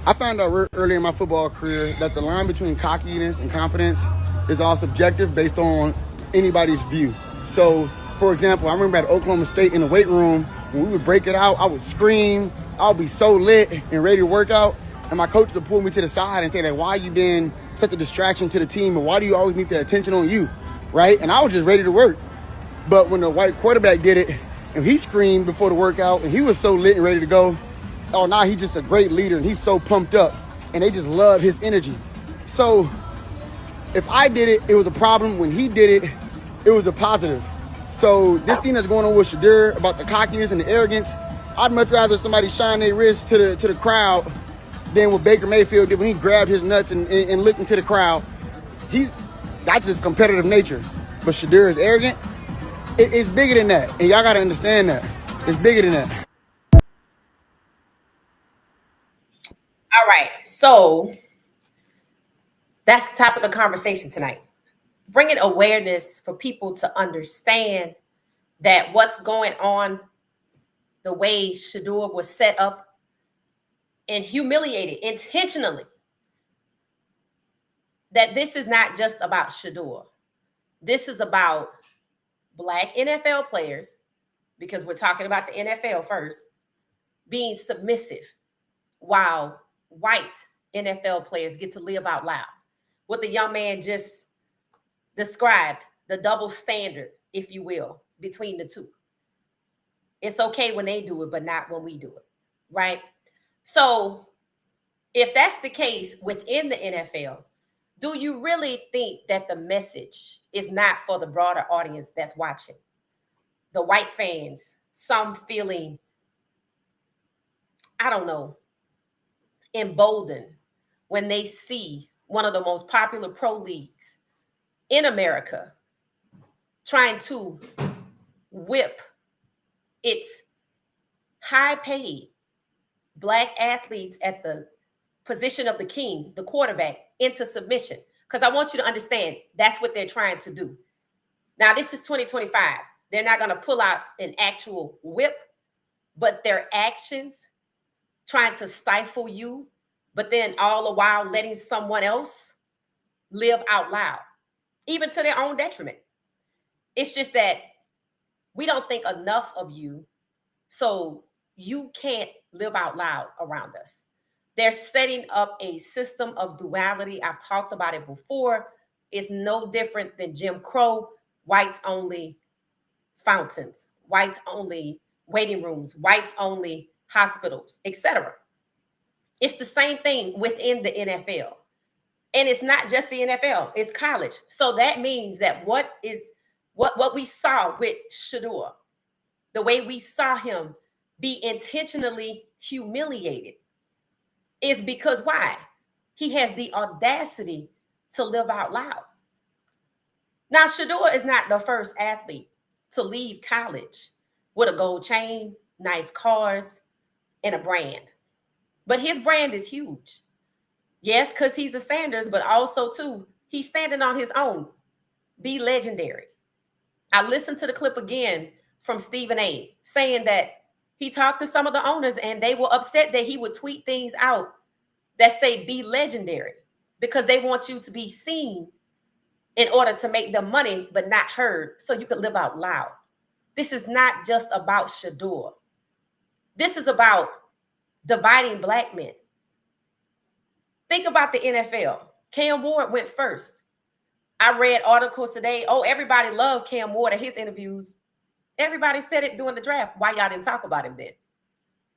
I found out early in my football career that the line between cockiness and confidence is all subjective based on anybody's view. So, for example, I remember at Oklahoma State in the weight room, when we would break it out, I would scream, I would be so lit and ready to work out, and my coach would pull me to the side and say, like, why you been such a distraction to the team, and why do you always need the attention on you, right? And I was just ready to work. But when the white quarterback did it, and he screamed before the workout, and he was so lit and ready to go, oh, now he's just a great leader, and he's so pumped up, and they just love his energy. So if I did it, it was a problem. When he did it, it was a positive. So this thing that's going on with Shedeur about the cockiness and the arrogance, I'd much rather somebody shine their wrist to the crowd than what Baker Mayfield did when he grabbed his nuts and looked into the crowd. That's his competitive nature. But Shedeur is arrogant. It's bigger than that, and y'all got to understand that. It's bigger than that. All right, so that's the topic of conversation tonight. Bringing awareness for people to understand that what's going on, the way Shadur was set up and humiliated intentionally, that this is not just about Shadur. This is about Black NFL players, because we're talking about the NFL first, being submissive while white NFL players get to live out loud. What the young man just described, the double standard, if you will, between the two. It's okay when they do it, but not when we do it, right? So if that's the case within the NFL, do you really think that the message is not for the broader audience that's watching? The white fans, some feeling, I don't know, emboldened when they see one of the most popular pro leagues in America trying to whip its high-paid Black athletes at the position of the king, the quarterback, into submission. Because I want you to understand that's what they're trying to do. Now, this is 2025. They're not going to pull out an actual whip, but their actions trying to stifle you, but then all the while letting someone else live out loud, even to their own detriment. It's just that We don't think enough of you, so you can't live out loud around us. They're setting up a system of duality. I've talked about it before. It's no different than Jim Crow, whites only fountains, whites only waiting rooms, whites only hospitals, etc. It's the same thing within the NFL. And it's not just the NFL, it's college. So that means that what we saw with Shedeur, the way we saw him be intentionally humiliated, is because why? He has the audacity to live out loud. Now, Shadur is not the first athlete to leave college with a gold chain, nice cars, and a brand. But his brand is huge. Yes, because he's a Sanders, but also, too, he's standing on his own. Be legendary. I listened to the clip again from Stephen A. saying that he talked to some of the owners and they were upset that he would tweet things out that say be legendary because they want you to be seen in order to make them money, but not heard, so you could live out loud. This is not just about Shadur. This is about dividing black men. Think about the NFL. Cam Ward went first. I read articles today. Oh, everybody loved Cam Ward at his interviews. Everybody said it during the draft. Why y'all didn't talk about him then?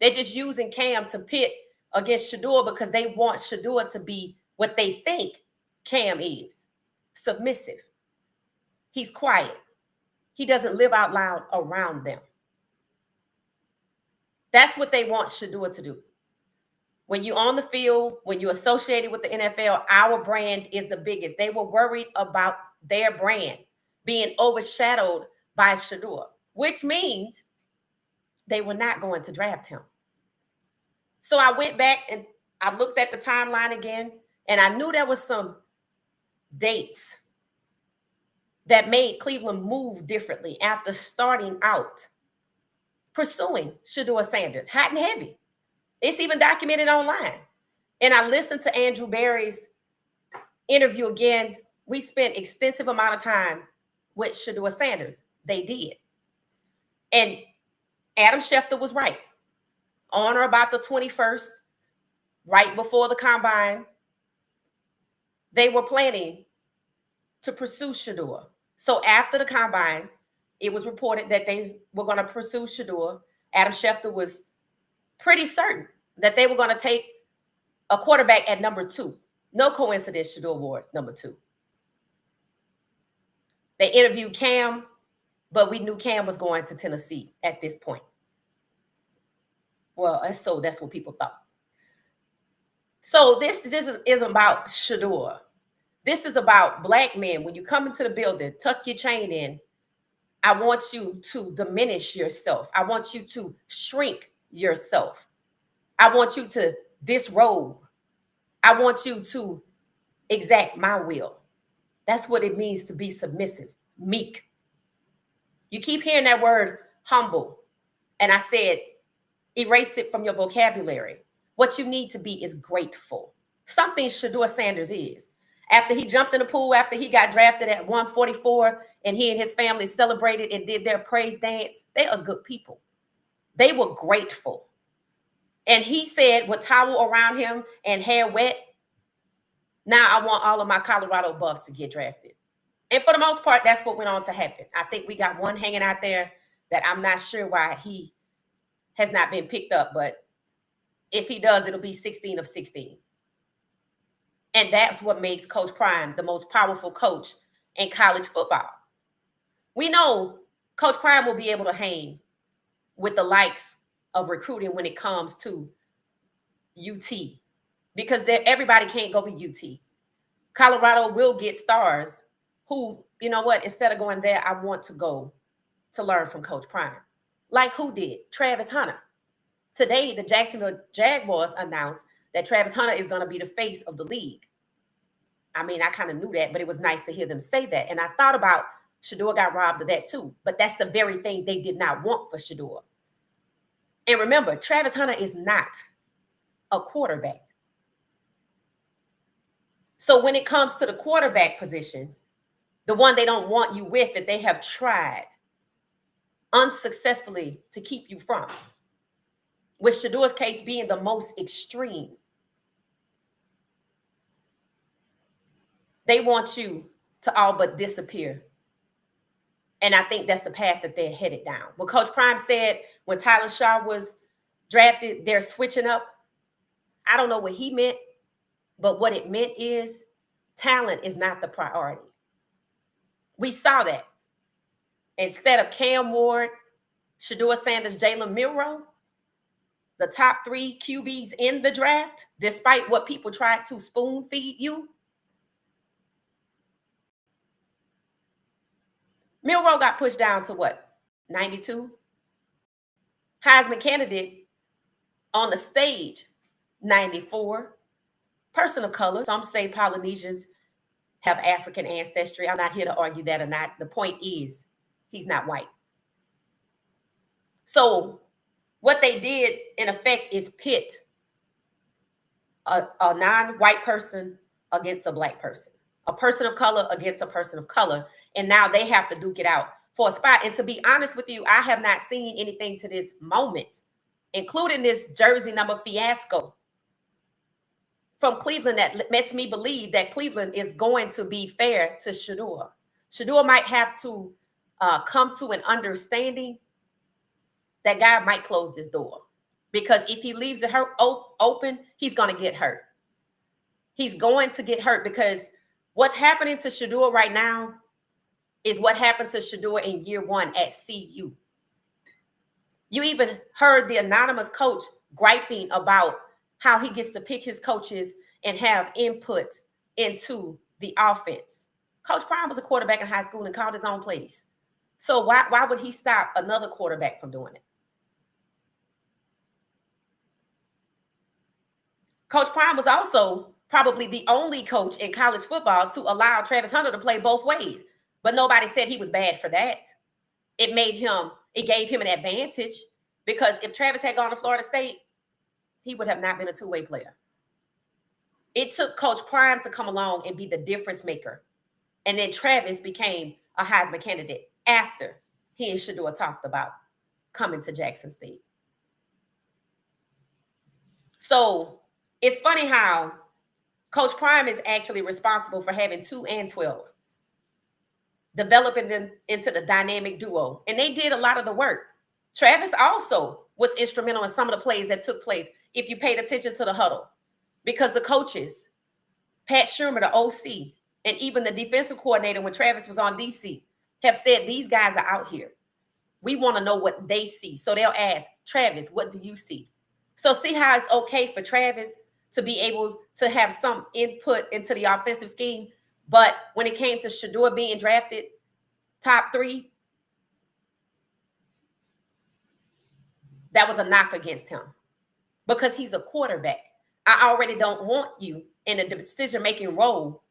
They're just using Cam to pit against Shadur because they want Shadur to be what they think Cam is. Submissive. He's quiet. He doesn't live out loud around them. That's what they want Shadur to do. When you're on the field, when you're associated with the NFL, our brand is the biggest. They were worried about their brand being overshadowed by Shadur, which means they were not going to draft him. So I went back and I looked at the timeline again, and I knew there was some dates that made Cleveland move differently after starting out pursuing Shedeur Sanders, hot and heavy. It's even documented online. And I listened to Andrew Berry's interview again. We spent extensive amount of time with Shedeur Sanders. They did. And Adam Schefter was right. On or about the 21st, right before the combine, they were planning to pursue Shedeur. So after the combine, it was reported that they were going to pursue Shedeur. Adam Schefter was pretty certain that they were going to take a quarterback at number 2. No coincidence, Shedeur Ward, number 2. They interviewed Cam, but we knew Cam was going to Tennessee at this point. Well, that's what people thought. So this just isn't about Shedeur. This is about black men. When you come into the building, tuck your chain in. I want you to diminish yourself. I want you to shrink yourself. I want you to disrobe. I want you to exact my will. That's what it means to be submissive, meek. You keep hearing that word humble. And I said, erase it from your vocabulary. What you need to be is grateful. Something Shedeur Sanders is. After he jumped in the pool, after he got drafted at 144, and he and his family celebrated and did their praise dance, they are good people. They were grateful. And he said, with towel around him and hair wet, now I want all of my Colorado Buffs to get drafted. And for the most part, that's what went on to happen. I think we got one hanging out there that I'm not sure why he has not been picked up, but if he does, it'll be 16 of 16. And that's what makes Coach Prime the most powerful coach in college football. We know Coach Prime will be able to hang with the likes of recruiting when it comes to UT, because everybody can't go to UT. Colorado will get stars who, you know what, instead of going there, I want to go to learn from Coach Prime. Like who did? Travis Hunter. Today, the Jacksonville Jaguars announced that Travis Hunter is going to be the face of the league. I mean, I kind of knew that, but it was nice to hear them say that. And I thought about Shedeur got robbed of that too. But that's the very thing they did not want for Shedeur. And remember, Travis Hunter is not a quarterback. So when it comes to the quarterback position, the one they don't want you with that they have tried, unsuccessfully to keep you from. With Shedur's case being the most extreme. They want you to all but disappear. And I think that's the path that they're headed down. What Coach Prime said when Tyler Shaw was drafted, they're switching up. I don't know what he meant, but what it meant is talent is not the priority. We saw that. Instead of Cam Ward, Shedeur Sanders, Jalen Milroe, the top 3 QBs in the draft, despite what people tried to spoon feed you, Milroe got pushed down to what? 92? Heisman candidate on the stage, 94. Person of color. Some say Polynesians have African ancestry. I'm not here to argue that or not. The point is, he's not white. So what they did, in effect, is pit a non-white person against a black person, a person of color against a person of color. And now they have to duke it out for a spot. And to be honest with you, I have not seen anything to this moment, including this jersey number Fiasco from Cleveland, that makes me believe that Cleveland is going to be fair to Shedeur. Shedeur might have to come to an understanding that God might close this door, because if he leaves it open, he's going to get hurt. He's going to get hurt, because what's happening to Shedeur right now is what happened to Shedeur in year 1 at CU. You even heard the anonymous coach griping about how he gets to pick his coaches and have input into the offense. Coach Prime was a quarterback in high school and called his own plays. So why would he stop another quarterback from doing it? Coach Prime was also probably the only coach in college football to allow Travis Hunter to play both ways, but nobody said he was bad for that. It gave him an advantage, because if Travis had gone to Florida State, he would have not been a two-way player. It took Coach Prime to come along and be the difference maker. And then Travis became a Heisman candidate after he and Shedeur talked about coming to Jackson State. So it's funny how Coach Prime is actually responsible for having 2 and 12, developing them into the dynamic duo. And they did a lot of the work. Travis also was instrumental in some of the plays that took place, if you paid attention to the huddle, because the coaches, Pat Shermer, the OC, and even the defensive coordinator when Travis was on DC, have said these guys are out here. We want to know what they see. So they'll ask, Travis, what do you see? So see how it's okay for Travis to be able to have some input into the offensive scheme. But when it came to Shedeur being drafted top 3, that was a knock against him, because he's a quarterback. I already don't want you in a decision-making role,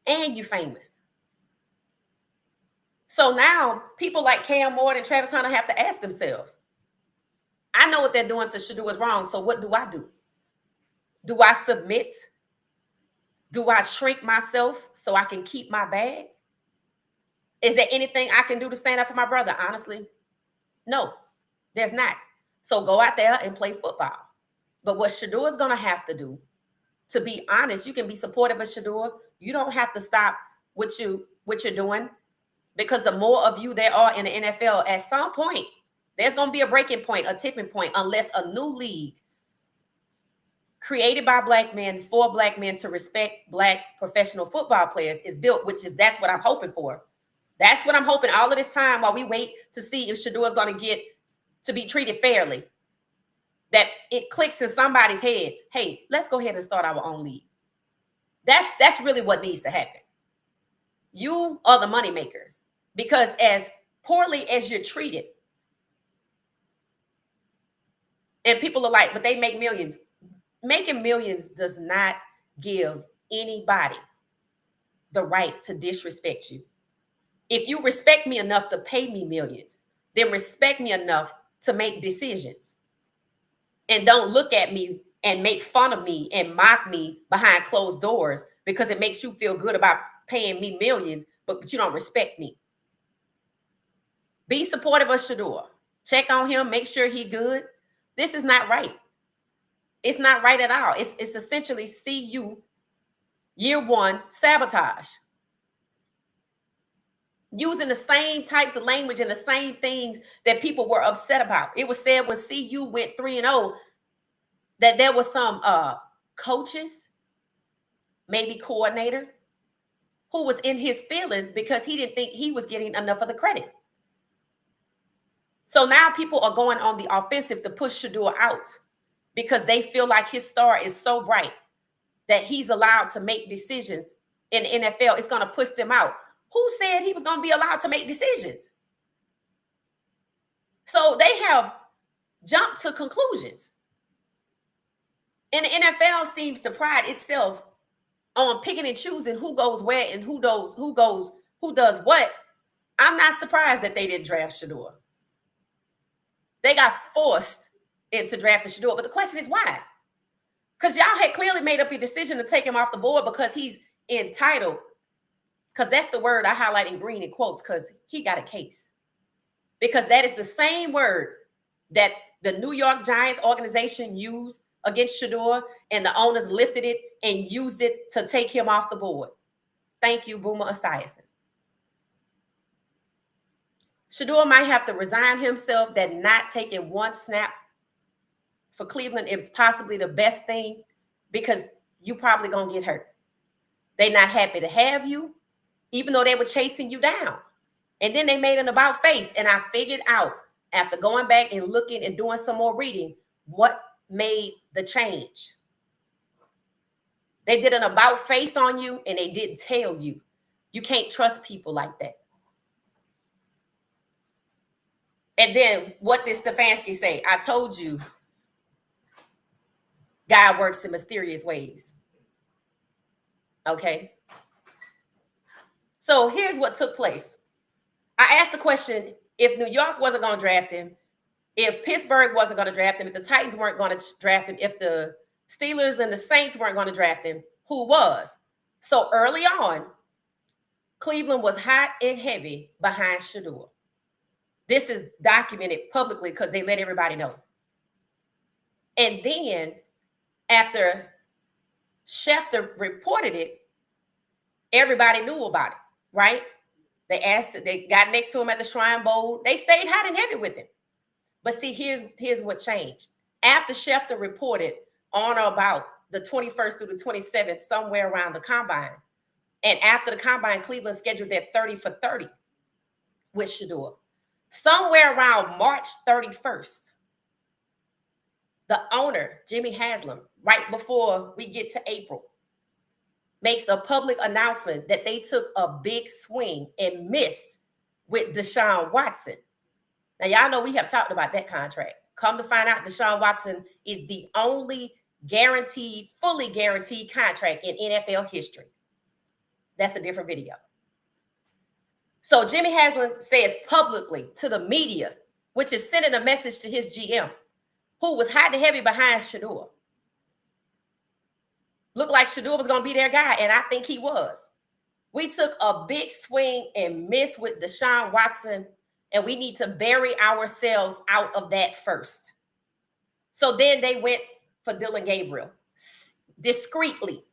and you're famous. So now people like Cam Ward and Travis Hunter have to ask themselves, I know what they're doing to Shedeur is wrong, so what do I do? Do I submit? Do I shrink myself so I can keep my bag? Is there anything I can do to stand up for my brother? Honestly, no, there's not. So go out there and play football. But what Shedeur is going to have to do, to be honest, you can be supportive of Shedeur. You don't have to stop what you're doing, because the more of you there are in the NFL, at some point, there's going to be a breaking point, a tipping point, unless a new league created by Black men for Black men to respect Black professional football players is built, that's what I'm hoping for. That's what I'm hoping all of this time while we wait to see if Shedeur is going to get to be treated fairly, that it clicks in somebody's heads. Hey, let's go ahead and start our own league. That's really what needs to happen. You are the money makers, because as poorly as you're treated, and people are like, but they make millions. Making millions does not give anybody the right to disrespect you. If you respect me enough to pay me millions, then respect me enough to make decisions. And don't look at me and make fun of me and mock me behind closed doors because it makes you feel good about paying me millions, but you don't respect me. Be supportive of Shadur. Check on him, make sure he good. This is not right. It's not right at all. It's essentially CU year one sabotage. Using the same types of language and the same things that people were upset about. It was said when CU went 3-0 that there was some coaches, maybe coordinator, who was in his feelings because he didn't think he was getting enough of the credit. So now people are going on the offensive to push Shedeur out because they feel like his star is so bright that he's allowed to make decisions in the NFL. It's going to push them out. Who said he was going to be allowed to make decisions? So they have jumped to conclusions. And the NFL seems to pride itself on picking and choosing who goes where and who does what. I'm not surprised that they didn't draft Shedeur. They got forced into drafting Shedeur. But the question is why? Because y'all had clearly made up your decision to take him off the board because he's entitled. Because that's the word I highlight in green in quotes, because he got a case. Because that is the same word that the New York Giants organization used against Shedeur, and the owners lifted it and used it to take him off the board. Thank you, Boomer Esiason. Shedeur might have to resign himself. That not taking one snap for Cleveland is possibly the best thing because you probably going to get hurt. They're not happy to have you, even though they were chasing you down. And then they made an about face. And I figured out after going back and looking and doing some more reading, what made the change. They did an about face on you and they didn't tell you. You can't trust people like that. And then what did Stefanski say? I told you, God works in mysterious ways. Okay. So here's what took place. I asked the question, if New York wasn't going to draft him, if Pittsburgh wasn't going to draft him, if the Titans weren't going to draft him, if the Steelers and the Saints weren't going to draft him, who was? So early on, Cleveland was hot and heavy behind Shedeur. This is documented publicly because they let everybody know. And then after Schefter reported it, everybody knew about it, right? They got next to him at the Shrine Bowl. They stayed hot and heavy with him. But see, here's what changed. After Schefter reported on or about the 21st through the 27th, somewhere around the combine, and after the combine, Cleveland scheduled their 30 for 30 with Shedeur. Somewhere around March 31st, the owner, Jimmy Haslam, right before we get to April, makes a public announcement that they took a big swing and missed with Deshaun Watson. Now, y'all know we have talked about that contract. Come to find out, Deshaun Watson is the only fully guaranteed contract in NFL history. That's a different video. So Jimmy Haslam says publicly to the media, which is sending a message to his GM, who was hot and heavy behind Shedeur. Looked like Shedeur was going to be their guy, and I think he was. We took a big swing and missed with Deshaun Watson, and we need to bury ourselves out of that first. So then they went for Dylan Gabriel. Discreetly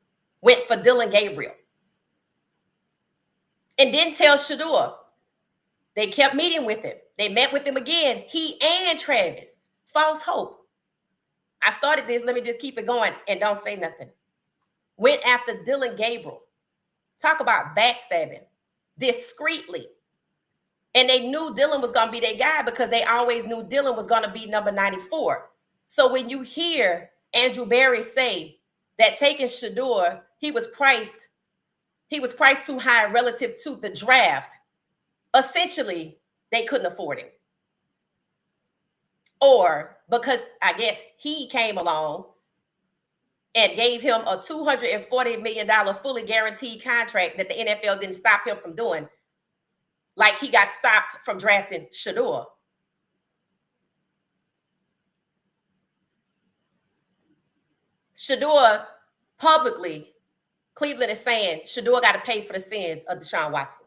went for Dylan Gabriel. And didn't tell Shedeur. They kept meeting with him. They met with him again, he and Travis. False hope. I started this. Let me just keep it going and don't say nothing. Went after Dylan Gabriel. Talk about backstabbing. Discreetly. And they knew Dylan was going to be their guy because they always knew Dylan was going to be number 94. So when you hear Andrew Berry say that taking Shedeur, he was priced too high relative to the draft, essentially, they couldn't afford him. Or because I guess he came along and gave him a $240 million fully guaranteed contract that the NFL didn't stop him from doing, like he got stopped from drafting Shedeur. Shedeur publicly, Cleveland is saying Shedeur got to pay for the sins of Deshaun Watson.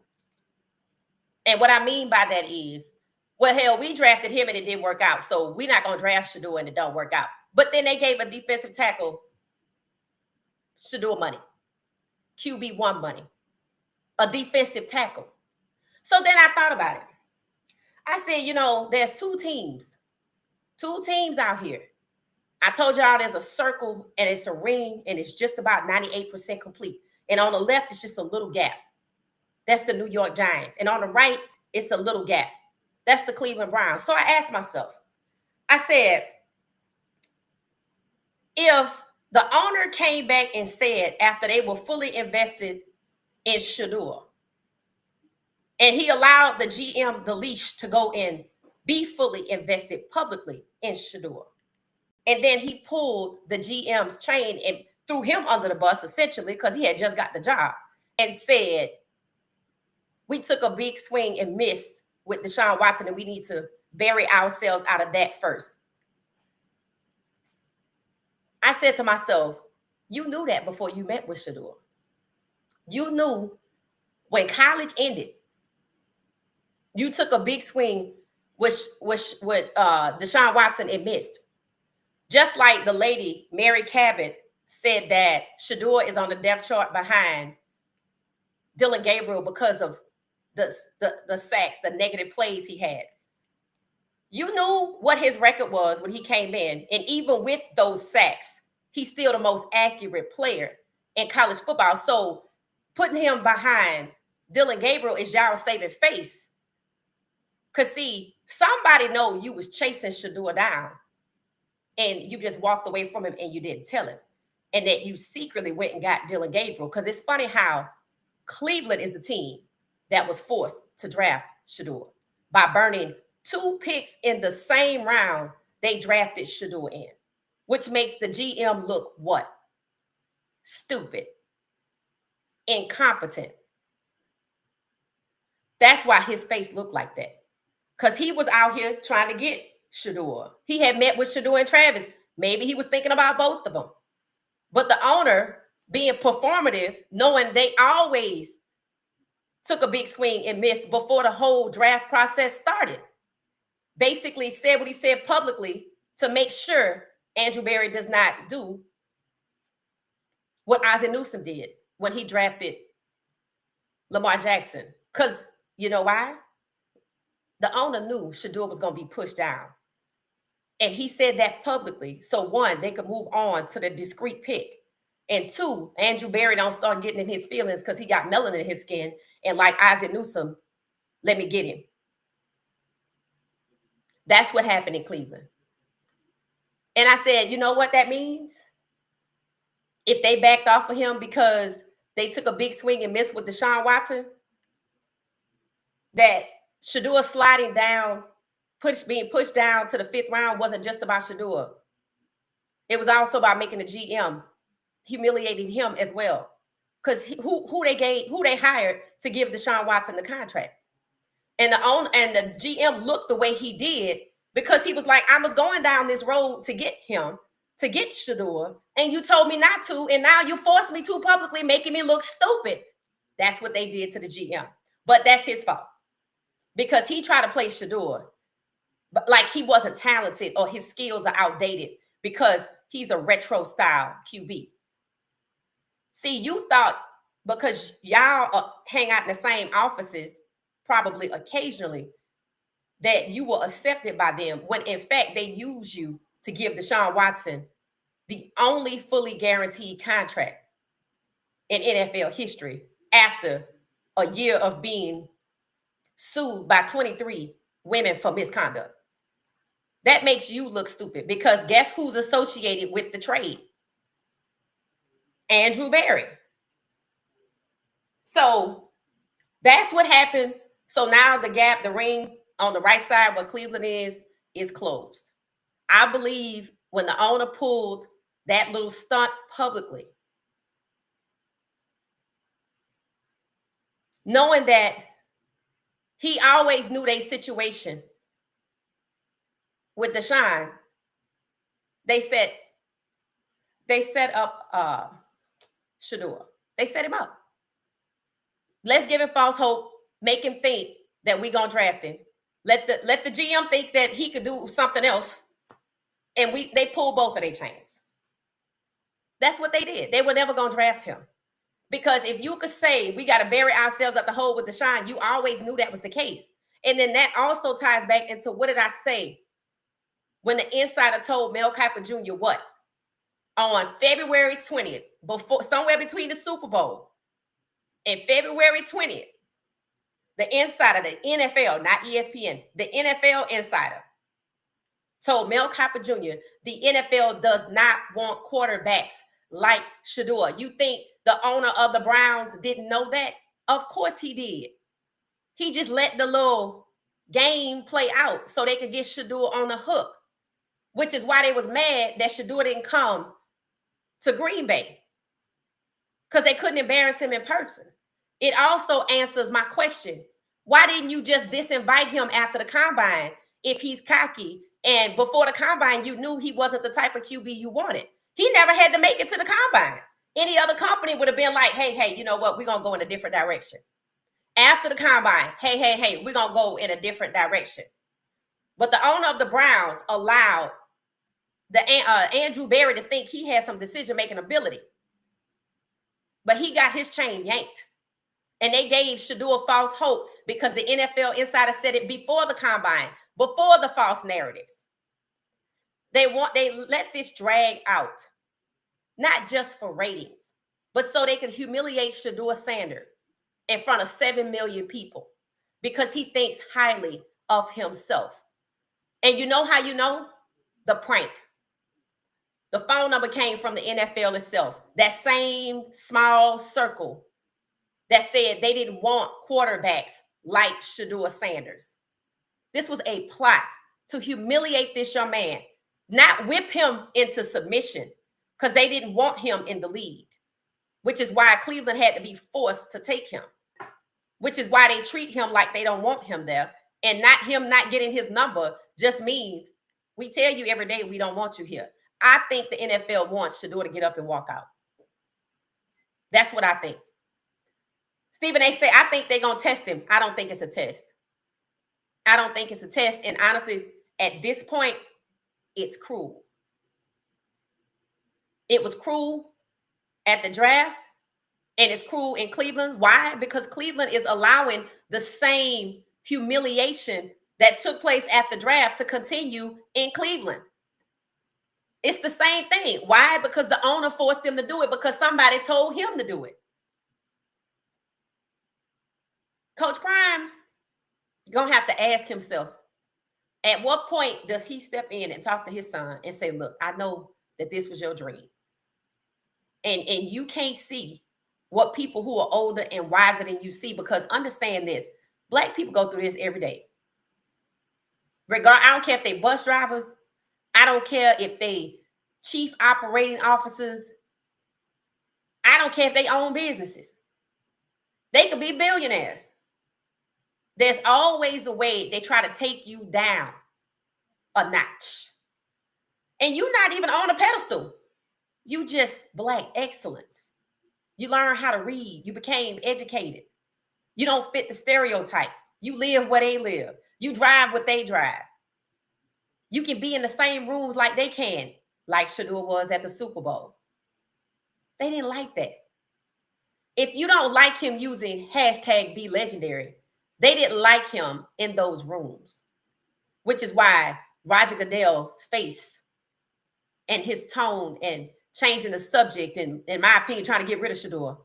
And what I mean by that is Well, hell, we drafted him and it didn't work out. So we're not going to draft Shedeur and it don't work out. But then they gave a defensive tackle Shedeur money, QB1 money, a defensive tackle. So then I thought about it. I said, you know, there's two teams out here. I told y'all there's a circle and it's a ring and it's just about 98% complete. And on the left, it's just a little gap. That's the New York Giants. And on the right, it's a little gap. That's the Cleveland Browns. So I asked myself, I said, if the owner came back and said after they were fully invested in Shadur, and he allowed the GM the leash to go and be fully invested publicly in Shadur, and then he pulled the GM's chain and threw him under the bus, essentially, because he had just got the job, and said, we took a big swing and missed with Deshaun Watson, and we need to bury ourselves out of that first. I said to myself, you knew that before you met with Shadur. You knew when college ended, you took a big swing with Deshaun Watson and missed. Just like the lady, Mary Cabot, said that Shadur is on the depth chart behind Dylan Gabriel because of the sacks, the negative plays he had. You knew what his record was when he came in. And even with those sacks, he's still the most accurate player in college football. So putting him behind Dylan Gabriel is y'all saving face. Because see, somebody know you was chasing Shadur down and you just walked away from him and you didn't tell him. And that you secretly went and got Dylan Gabriel. Because it's funny how Cleveland is the team that was forced to draft Shadur by burning 2 picks in the same round they drafted Shadur in, which makes the GM look what? Stupid, incompetent. That's why his face looked like that, because he was out here trying to get Shadur. He had met with Shadur and Travis. Maybe he was thinking about both of them. But the owner, being performative, knowing they always took a big swing and missed before the whole draft process started, basically said what he said publicly to make sure Andrew Berry does not do what Ozzie Newsome did when he drafted Lamar Jackson. Because you know why? The owner knew Shadur was going to be pushed down. And he said that publicly. So one, they could move on to the discreet pick. And two, Andrew Berry don't start getting in his feelings because he got melanin in his skin. And like Ozzie Newsome, let me get him. That's what happened in Cleveland. And I said, you know what that means? If they backed off of him because they took a big swing and missed with Deshaun Watson, that Shadur sliding down, being pushed down to the 5th round wasn't just about Shadur. It was also about making the GM humiliating him as well. Because who they hired to give Deshaun Watson the contract. And the GM looked the way he did because he was like, I was going down this road to get him, to get Shadur, and you told me not to, and now you forced me to publicly, making me look stupid. That's what they did to the GM. But that's his fault because he tried to play Shadur, but like he wasn't talented or his skills are outdated because he's a retro style QB. See, you thought because y'all hang out in the same offices, probably occasionally, that you were accepted by them when in fact they use you to give Deshaun Watson the only fully guaranteed contract in NFL history after a year of being sued by 23 women for misconduct. That makes you look stupid because guess who's associated with the trade? Andrew Berry. So that's what happened. So now the gap, the ring on the right side where Cleveland is closed. I believe when the owner pulled that little stunt publicly, knowing that he always knew their situation with Deshaun, they set up Shadur. They set him up. Let's give him false hope, make him think that we're going to draft him. Let the GM think that he could do something else, and they pulled both of their chains. That's what they did. They were never gonna draft him. Because if you could say we got to bury ourselves at the hole with Deshaun, you always knew that was the case. And then that also ties back into what did I say when the insider told Mel Kiper Jr. what? On February 20th, before somewhere between the Super Bowl and February 20th, the insider, the NFL, not ESPN, the NFL insider told Mel Kiper Jr. the NFL does not want quarterbacks like Shedeur. You think the owner of the Browns didn't know that? Of course he did. He just let the little game play out so they could get Shedeur on the hook, which is why they was mad that Shedeur didn't come to Green Bay, because they couldn't embarrass him in person. It also answers my question. Why didn't you just disinvite him after the combine if he's cocky? And before the combine, you knew he wasn't the type of QB you wanted. He never had to make it to the combine. Any other company would have been like, hey, you know what? We're going to go in a different direction. After the combine, hey, we're going to go in a different direction. But the owner of the Browns allowed the Andrew Berry to think he had some decision-making ability. But he got his chain yanked. And they gave Shedeur false hope because the NFL insider said it before the combine, before the false narratives. They let this drag out, not just for ratings, but so they could humiliate Shedeur Sanders in front of 7 million people because he thinks highly of himself. And you know how you know? The prank. The phone number came from the NFL itself. That same small circle that said they didn't want quarterbacks like Shedeur Sanders. This was a plot to humiliate this young man, not whip him into submission, because they didn't want him in the league, which is why Cleveland had to be forced to take him, which is why they treat him like they don't want him there. And not him not getting his number just means we tell you every day we don't want you here. I think the NFL wants Shedeur to get up and walk out. That's what I think. Stephen A. say, I think they're going to test him. I don't think it's a test. I don't think it's a test. And honestly, at this point, it's cruel. It was cruel at the draft, and it's cruel in Cleveland. Why? Because Cleveland is allowing the same humiliation that took place at the draft to continue in Cleveland. It's the same thing. Why? Because the owner forced him to do it because somebody told him to do it. Coach Prime gonna have to ask himself, at what point does he step in and talk to his son and say, look, I know that this was your dream. And you can't see what people who are older and wiser than you see, because understand this, Black people go through this every day. I don't care if they bus drivers. I don't care if they chief operating officers. I don't care if they own businesses. They could be billionaires. There's always a way they try to take you down a notch. And you're not even on a pedestal. You just Black excellence. You learn how to read. You became educated. You don't fit the stereotype. You live where they live. You drive what they drive. You can be in the same rooms like they can, like Shadur was at the Super Bowl. They didn't like that. If you don't like him using #BeLegendary, they didn't like him in those rooms, which is why Roger Goodell's face and his tone and changing the subject and, in my opinion, trying to get rid of Shadur.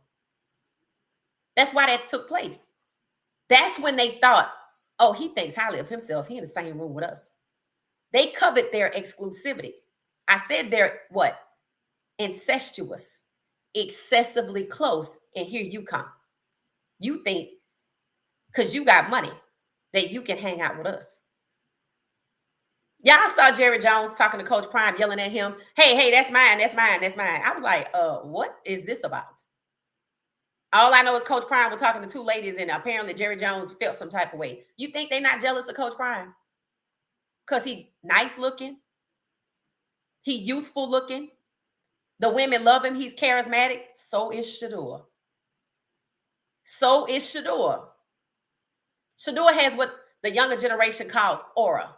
That's why that took place. That's when they thought, oh, he thinks highly of himself. He in the same room with us. They covet their exclusivity. I said they're what? Incestuous, excessively close, and here you come. You think because you got money that you can hang out with us. Y'all saw Jerry Jones talking to Coach Prime, yelling at him, hey, that's mine, that's mine, that's mine. I was like, what is this about? All I know is Coach Prime was talking to two ladies, and apparently Jerry Jones felt some type of way. You think they're not jealous of Coach Prime? Because he nice looking. He youthful looking. The women love him. He's charismatic. So is Shadur. So is Shadur. Shadur has what the younger generation calls aura.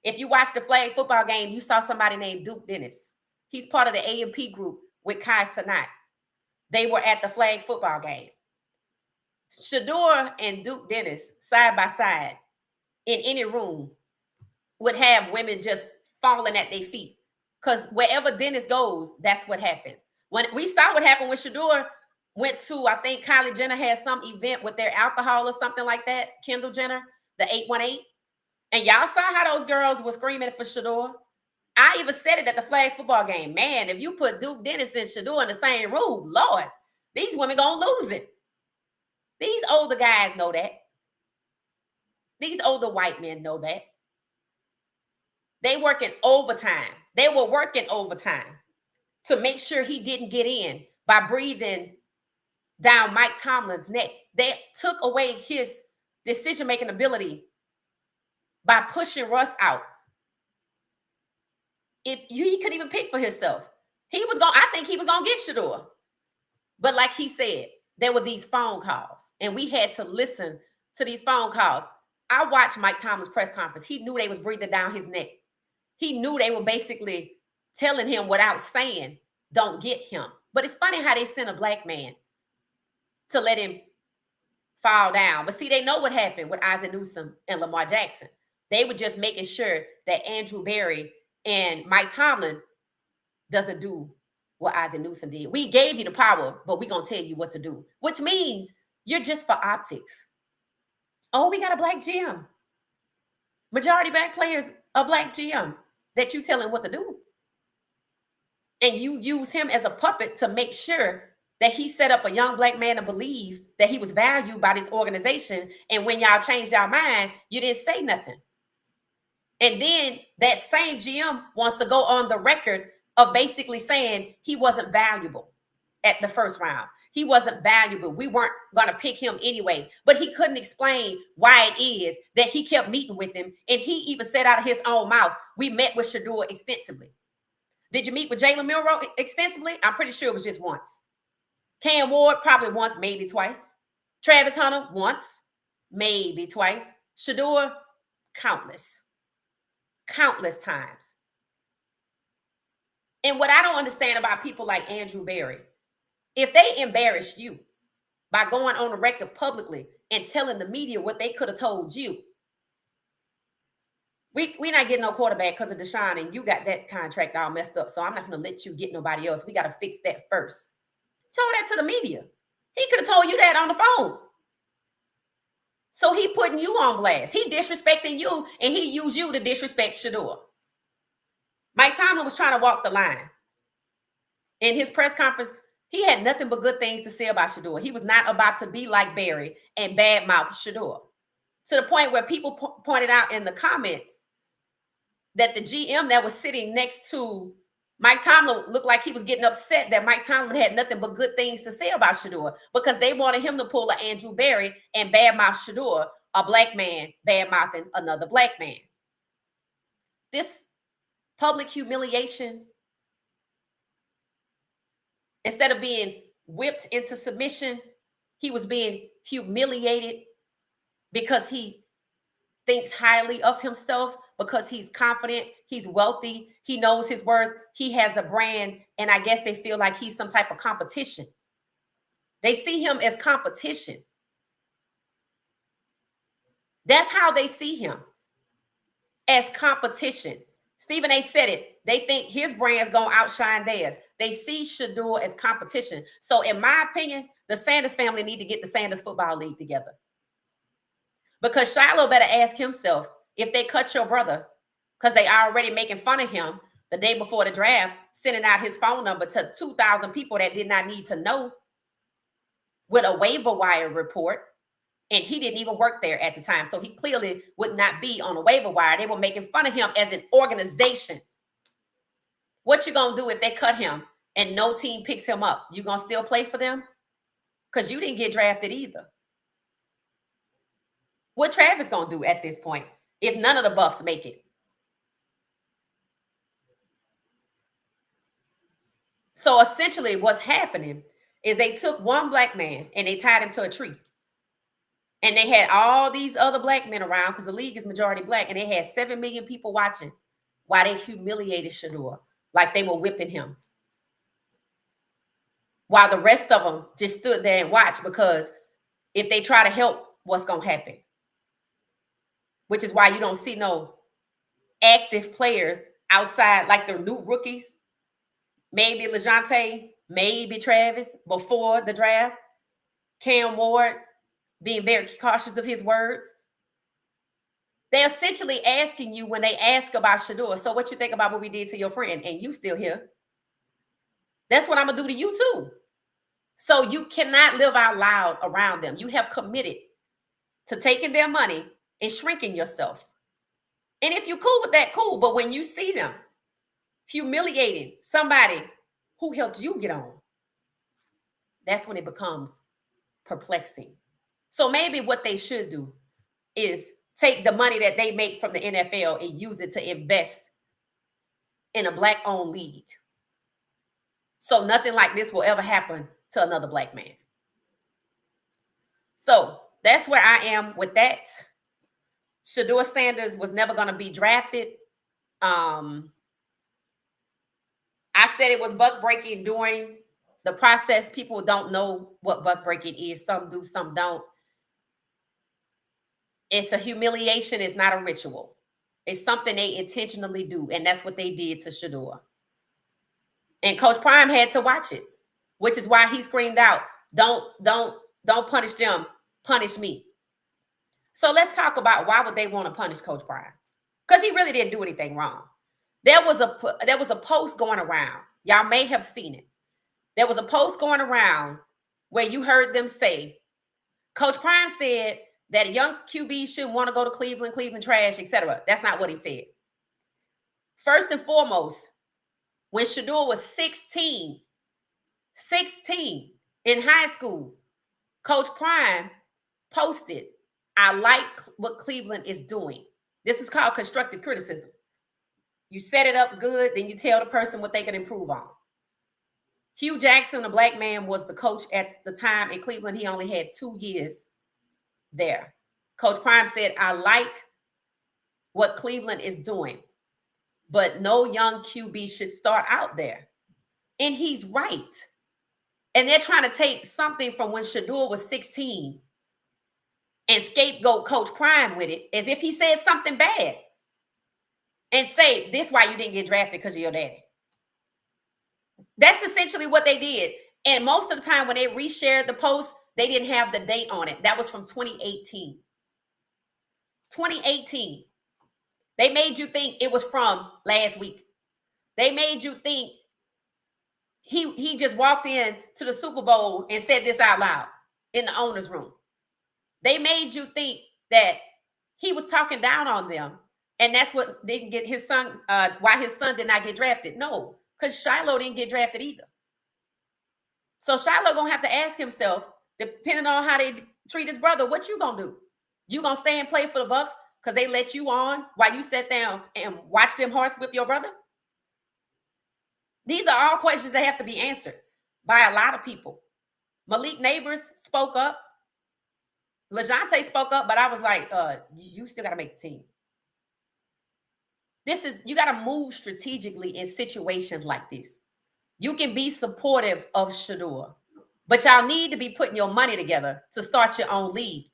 If you watch the flag football game, you saw somebody named Duke Dennis. He's part of the A&P group with Kai Sanat. They were at the flag football game. Shedeur and Duke Dennis, side by side, in any room, would have women just falling at their feet. Because wherever Dennis goes, that's what happens. When we saw what happened when Shedeur went to, I think Kylie Jenner had some event with their alcohol or something like that, Kendall Jenner, the 818. And y'all saw how those girls were screaming for Shedeur. I even said it at the flag football game. Man, if you put Duke Dennis and Shedeur in the same room, Lord, these women gonna lose it. These older guys know that. These older white men know that. They working overtime. They were working overtime to make sure he didn't get in by breathing down Mike Tomlin's neck. They took away his decision-making ability by pushing Russ out. If he couldn't even pick for himself, I think he was gonna get Shedeur. But like he said, there were these phone calls, and we had to listen to these phone calls. I watched Mike Tomlin's press conference. He knew they was breathing down his neck. He knew they were basically telling him without saying, don't get him. But it's funny how they sent a black man to let him fall down. But see, they know what happened with Isaac Newsom and Lamar Jackson. They were just making sure that Andrew Berry and Mike Tomlin doesn't do what Isaac Newsom did. We gave you the power, but we're going to tell you what to do, which means you're just for optics. Oh, we got a black GM. Majority black players, a black GM that you tell him what to do. And you use him as a puppet to make sure that he set up a young black man to believe that he was valued by this organization. And when y'all changed y'all mind, you didn't say nothing. And then that same GM wants to go on the record of basically saying he wasn't valuable at the first round. He wasn't valuable. We weren't going to pick him anyway. But he couldn't explain why it is that he kept meeting with him. And he even said out of his own mouth, we met with Shadur extensively. Did you meet with Jalen Milroe extensively? I'm pretty sure it was just once. Cam Ward, probably once, maybe twice. Travis Hunter, once, maybe twice. Shadur, countless times. And what I don't understand about people like Andrew Berry, if they embarrassed you by going on the record publicly and telling the media what they could have told you, we're not getting no quarterback because of Deshaun, and you got that contract all messed up, so I'm not going to let you get nobody else. We got to fix that first. Told that to the media. He could have told you that on the phone. So he putting you on blast. He disrespecting you, and he used you to disrespect Shadur. Mike Tomlin was trying to walk the line. In his press conference, he had nothing but good things to say about Shadur. He was not about to be like Barry and badmouth Shadur. To the point where people pointed out in the comments that the GM that was sitting next to Mike Tomlin looked like he was getting upset that Mike Tomlin had nothing but good things to say about Shadur because they wanted him to pull an Andrew Berry and badmouth Shadur, a black man badmouthing another black man. This public humiliation, instead of being whipped into submission, he was being humiliated because he thinks highly of himself, because he's confident, he's wealthy, he knows his worth, he has a brand, and I guess they feel like he's some type of competition. They see him as competition. That's how they see him, as competition. Stephen A. said it. They think his brand's going to outshine theirs. They see Shadur as competition. So in my opinion, the Sanders family need to get the Sanders Football League together. Because Shiloh better ask himself, if they cut your brother, because they already making fun of him the day before the draft, sending out his phone number to 2,000 people that did not need to know with a waiver wire report. And he didn't even work there at the time. So he clearly would not be on a waiver wire. They were making fun of him as an organization. What you going to do if they cut him and no team picks him up? You going to still play for them? Because you didn't get drafted either. What Travis going to do at this point if none of the Buffs make it? So essentially what's happening is they took one black man and they tied him to a tree. And they had all these other black men around because the league is majority black, and they had 7 million people watching while they humiliated Shedeur like they were whipping him. While the rest of them just stood there and watched, because if they try to help, what's going to happen? Which is why you don't see no active players outside, like the new rookies. Maybe LeJounte, maybe Travis before the draft. Cam Ward being very cautious of his words. They're essentially asking you when they ask about Shadur, so what you think about what we did to your friend? And you still here. That's what I'm going to do to you too. So you cannot live out loud around them. You have committed to taking their money and shrinking yourself. And if you're cool with that, cool. But when you see them humiliating somebody who helped you get on, that's when it becomes perplexing. So maybe what they should do is take the money that they make from the NFL and use it to invest in a black-owned league. So nothing like this will ever happen to another black man. So that's where I am with that. Shedeur Sanders was never going to be drafted. I said it was buck breaking during the process. People don't know what buck breaking is. Some do, some don't. It's a humiliation. It's not a ritual. It's something they intentionally do. And that's what they did to Shedeur. And Coach Prime had to watch it, which is why he screamed out, don't punish them, punish me. So let's talk about why would they want to punish Coach Prime? Because he really didn't do anything wrong. There was a post going around. Y'all may have seen it. There was a post going around where you heard them say, Coach Prime said that a young QB shouldn't want to go to Cleveland, Cleveland trash, etc. That's not what he said. First and foremost, when Shadur was 16 in high school, Coach Prime posted, I like what Cleveland is doing. This is called constructive criticism. You set it up good, then you tell the person what they can improve on. Hugh Jackson, a black man, was the coach at the time in Cleveland. He only had 2 years there. Coach Prime said, I like what Cleveland is doing, but no young QB should start out there. And he's right. And they're trying to take something from when Shadur was 16 and scapegoat Coach Prime with it as if he said something bad and say, this is why you didn't get drafted, because of your daddy. That's essentially what they did. And most of the time when they reshared the post, they didn't have the date on it. That was from 2018. 2018. They made you think it was from last week. They made you think he just walked in to the Super Bowl and said this out loud in the owner's room. They made you think that he was talking down on them, and that's what didn't get his son, why his son did not get drafted. No, because Shiloh didn't get drafted either. So Shiloh gonna have to ask himself, depending on how they treat his brother, what you gonna do? You gonna stay and play for the Bucks because they let you on while you sat down and watch them horse whip your brother? These are all questions that have to be answered by a lot of people. Malik Neighbors spoke up. LeJounte spoke up, but I was like, you still got to make the team. You got to move strategically in situations like this. You can be supportive of Shadur, but y'all need to be putting your money together to start your own league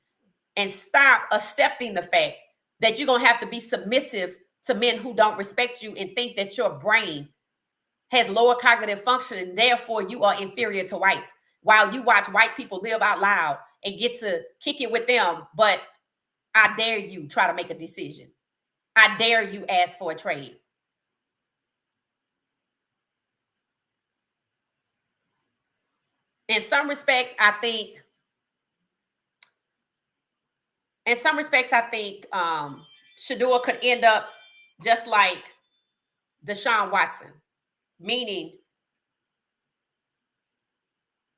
and stop accepting the fact that you're going to have to be submissive to men who don't respect you and think that your brain has lower cognitive function and therefore you are inferior to whites, while you watch white people live out loud and get to kick it with them. But I dare you try to make a decision. I dare you ask for a trade. In some respects, I think Shedeur could end up just like Deshaun Watson, meaning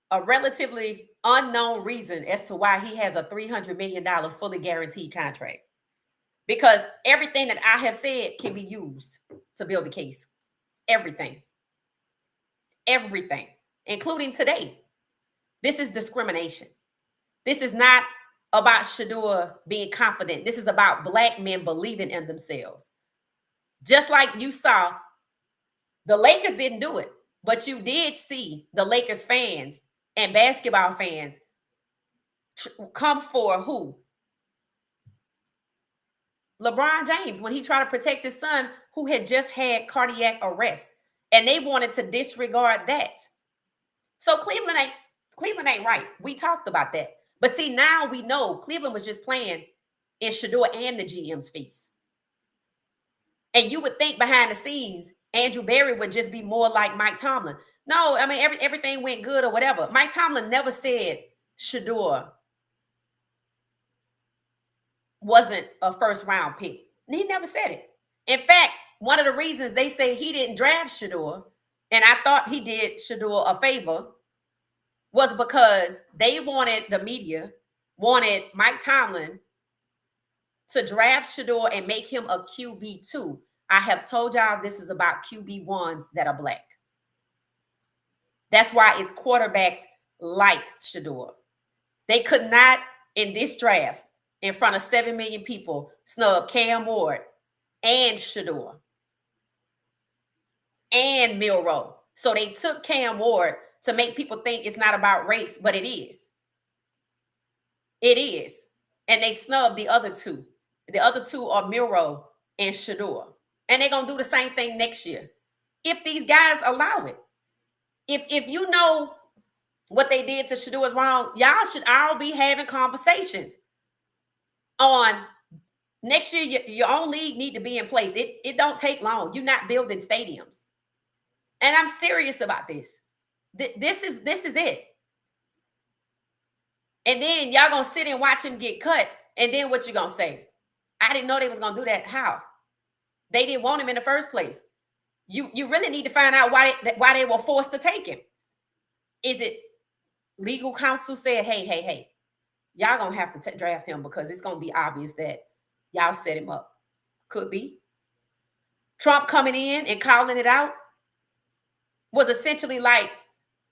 a relatively unknown reason as to why he has a $300 million fully guaranteed contract. Because everything that I have said can be used to build a case. Everything, including today. This is discrimination. This is not about Shadur being confident. This is about Black men believing in themselves. Just like you saw, the Lakers didn't do it, but you did see the Lakers fans and basketball fans come for who? LeBron James, when he tried to protect his son who had just had cardiac arrest, and they wanted to disregard that. So Cleveland ain't right. We talked about that. But see, now we know Cleveland was just playing in Shedeur and the GM's feast. And you would think behind the scenes, Andrew Berry would just be more like Mike Tomlin. No, I mean, everything went good or whatever. Mike Tomlin never said Shedeur wasn't a first round pick. He never said it. In fact, one of the reasons they say he didn't draft Shedeur, and I thought he did Shedeur a favor, was because they wanted, the media wanted Mike Tomlin to draft Shedeur and make him a QB2. I have told y'all this is about QB1s that are Black. That's why it's quarterbacks like Shedeur. They could not, in this draft, in front of 7 million people, snub Cam Ward and Shedeur and Milroe. So they took Cam Ward to make people think it's not about race, but it is. It is. And they snubbed the other two. The other two are Milroe and Shedeur. And they're going to do the same thing next year, if these guys allow it. If you know what they did to Shedeur is wrong, y'all should all be having conversations on next year. Your own league need to be in place. It don't take long. You're not building stadiums. And I'm serious about this. This is it. And then y'all gonna sit and watch him get cut. And then what you gonna say? I didn't know they was gonna do that. How? They didn't want him in the first place. You really need to find out why they were forced to take him. Is it legal counsel said, hey, y'all gonna have to draft him because it's gonna be obvious that y'all set him up? Could be. Trump coming in and calling it out was essentially like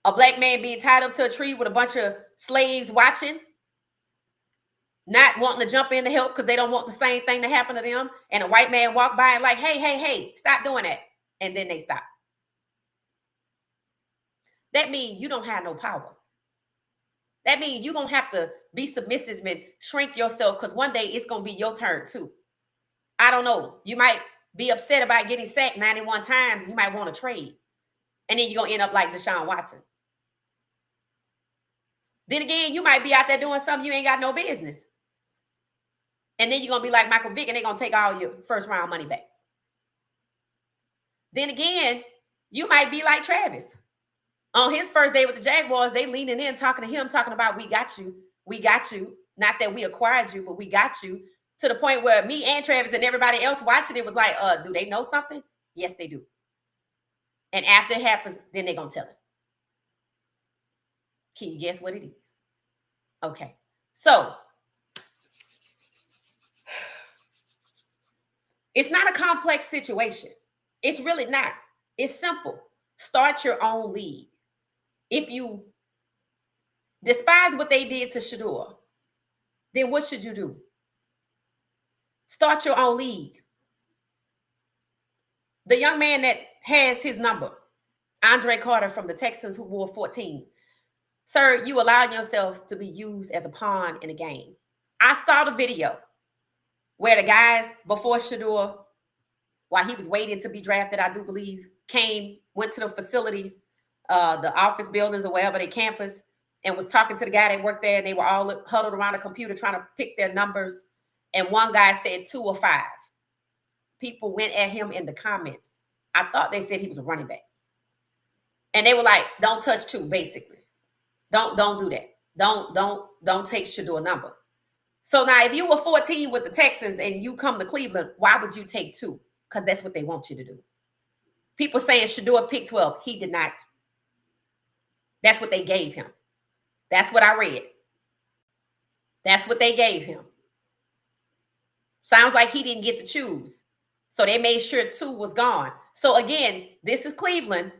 a Black man being tied up to a tree with a bunch of slaves watching, not wanting to jump in to help because they don't want the same thing to happen to them. And a white man walk by and like, hey, stop doing that. And then they stop. That means you don't have no power. That means you're going to have to be submissive and shrink yourself because one day it's going to be your turn too. I don't know. You might be upset about getting sacked 91 times. You might want to trade. And then you're going to end up like Deshaun Watson. Then again, you might be out there doing something you ain't got no business. And then you're going to be like Michael Vick and they're going to take all your first round money back. Then again, you might be like Travis. On his first day with the Jaguars, they leaning in, talking to him, talking about, we got you. Not that we acquired you, but we got you. To the point where me and Travis and everybody else watching it was like, do they know something? Yes, they do. And after it happens, then they're going to tell him. Can you guess what it is? Okay. So, it's not a complex situation. It's really not. It's simple. Start your own league. If you despise what they did to Shadur, then what should you do? Start your own league. The young man that has his number, Andre Carter from the Texans, who wore 14. Sir, you allowed yourself to be used as a pawn in a game. I saw the video where the guys before Shadur, while he was waiting to be drafted, I do believe, went to the facilities, the office buildings or wherever, the campus, and was talking to the guy that worked there. And they were all huddled around a computer trying to pick their numbers. And one guy said 2 or 5. People went at him in the comments. I thought they said he was a running back. And they were like, don't touch 2, basically. Don't do that. Don't take Shadur number. So now if you were 14 with the Texans and you come to Cleveland, why would you take 2? Because that's what they want you to do. People saying Shadur picked 12. He did not. That's what they gave him. That's what I read. That's what they gave him. Sounds like he didn't get to choose. So they made sure 2 was gone. So again, this is Cleveland.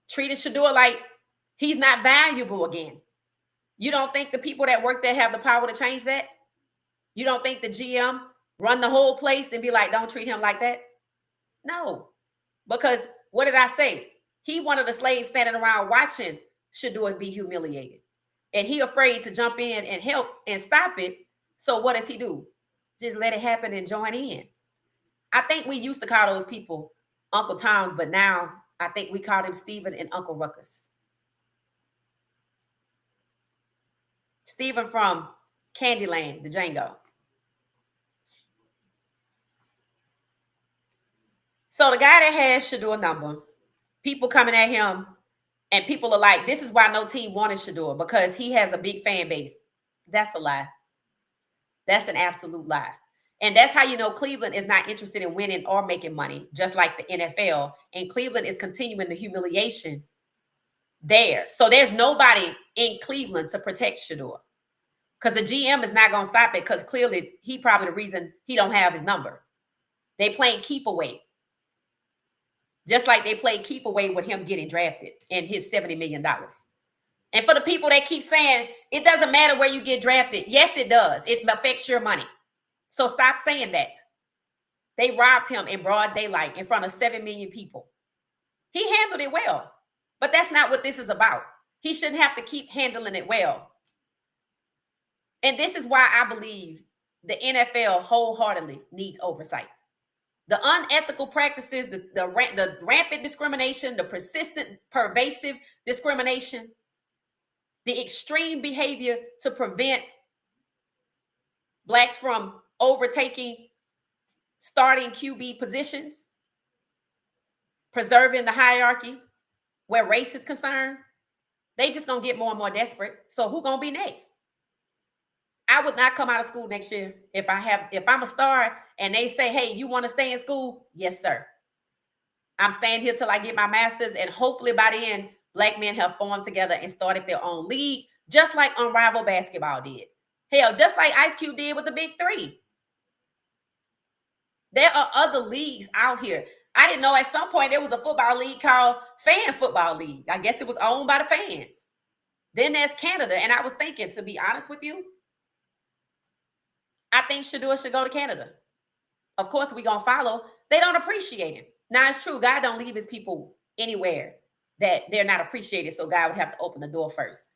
Treated Shadur like he's not valuable again. You don't think the people that work there have the power to change that? You don't think the GM run the whole place and be like, don't treat him like that? No. Because what did I say? He one of the slaves standing around watching Shedeur be humiliated. And he afraid to jump in and help and stop it. So what does he do? Just let it happen and join in. I think we used to call those people Uncle Toms, but now I think we call him Stephen and Uncle Ruckus. Stephen from Candyland, the Django. So the guy that has Shedeur number, people coming at him, and people are like, this is why no team wanted Shedeur, because he has a big fan base. That's a lie. That's an absolute lie. And that's how you know Cleveland is not interested in winning or making money, just like the NFL. And Cleveland is continuing the humiliation there. So there's nobody in Cleveland to protect Shedeur, because the GM is not going to stop it, because clearly he probably the reason he don't have his number. They playing keep away. Just like they played keep away with him getting drafted and his $70 million. And for the people that keep saying, it doesn't matter where you get drafted. Yes, it does. It affects your money. So stop saying that. They robbed him in broad daylight in front of 7 million people. He handled it well, but that's not what this is about. He shouldn't have to keep handling it well. And this is why I believe the NFL wholeheartedly needs oversight. The unethical practices, the rampant discrimination, the persistent, pervasive discrimination, the extreme behavior to prevent Blacks from overtaking starting QB positions, preserving the hierarchy where race is concerned, they just gonna get more and more desperate. So who gonna be next? I would not come out of school next year if I'm a star and they say, hey, you want to stay in school? Yes, sir. I'm staying here till I get my master's, and hopefully by the end, Black men have formed together and started their own league, just like Unrivaled Basketball did. Hell, just like Ice Cube did with the Big Three. There are other leagues out here. I didn't know at some point there was a football league called Fan Football League. I guess it was owned by the fans. Then there's Canada, and I was thinking, to be honest with you, I think Shedeur should go to Canada. Of course, we're going to follow. They don't appreciate him. Now, it's true. God don't leave his people anywhere that they're not appreciated, so God would have to open the door first.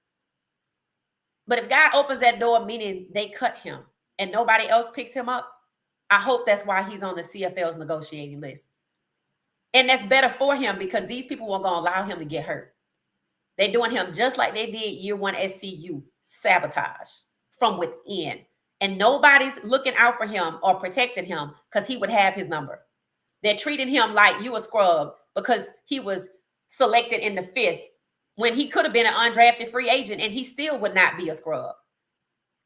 But if God opens that door, meaning they cut him and nobody else picks him up, I hope that's why he's on the CFL's negotiating list. And that's better for him, because these people weren't going to allow him to get hurt. They're doing him just like they did year one SCU, sabotage from within. And nobody's looking out for him or protecting him because he would have his number. They're treating him like you a scrub because he was selected in the 5th when he could have been an undrafted free agent and he still would not be a scrub.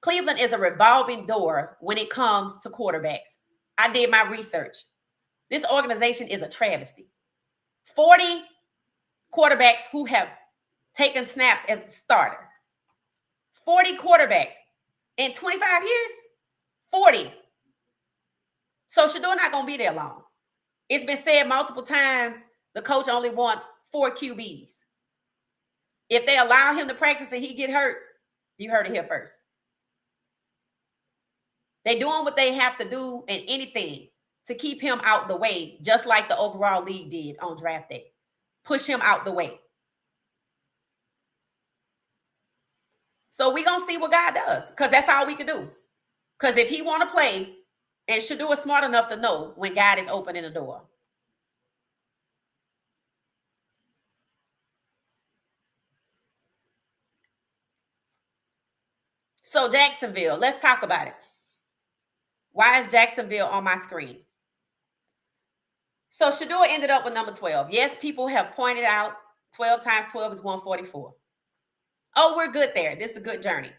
Cleveland is a revolving door when it comes to quarterbacks. I did my research. This organization is a travesty. 40 quarterbacks who have taken snaps as a starter. 40 quarterbacks. In 25 years, 40. So Shadur not going to be there long. It's been said multiple times, the coach only wants 4 QBs. If they allow him to practice and he get hurt, you heard it here first. They're doing what they have to do and anything to keep him out the way, just like the overall league did on draft day. Push him out the way. So we're going to see what God does, because that's all we can do. Because if he want to play, and Shadur is smart enough to know when God is opening the door. So Jacksonville, let's talk about it. Why is Jacksonville on my screen? So Shadur ended up with number 12. Yes, people have pointed out 12 times 12 is 144. Oh, we're good there. This is a good journey.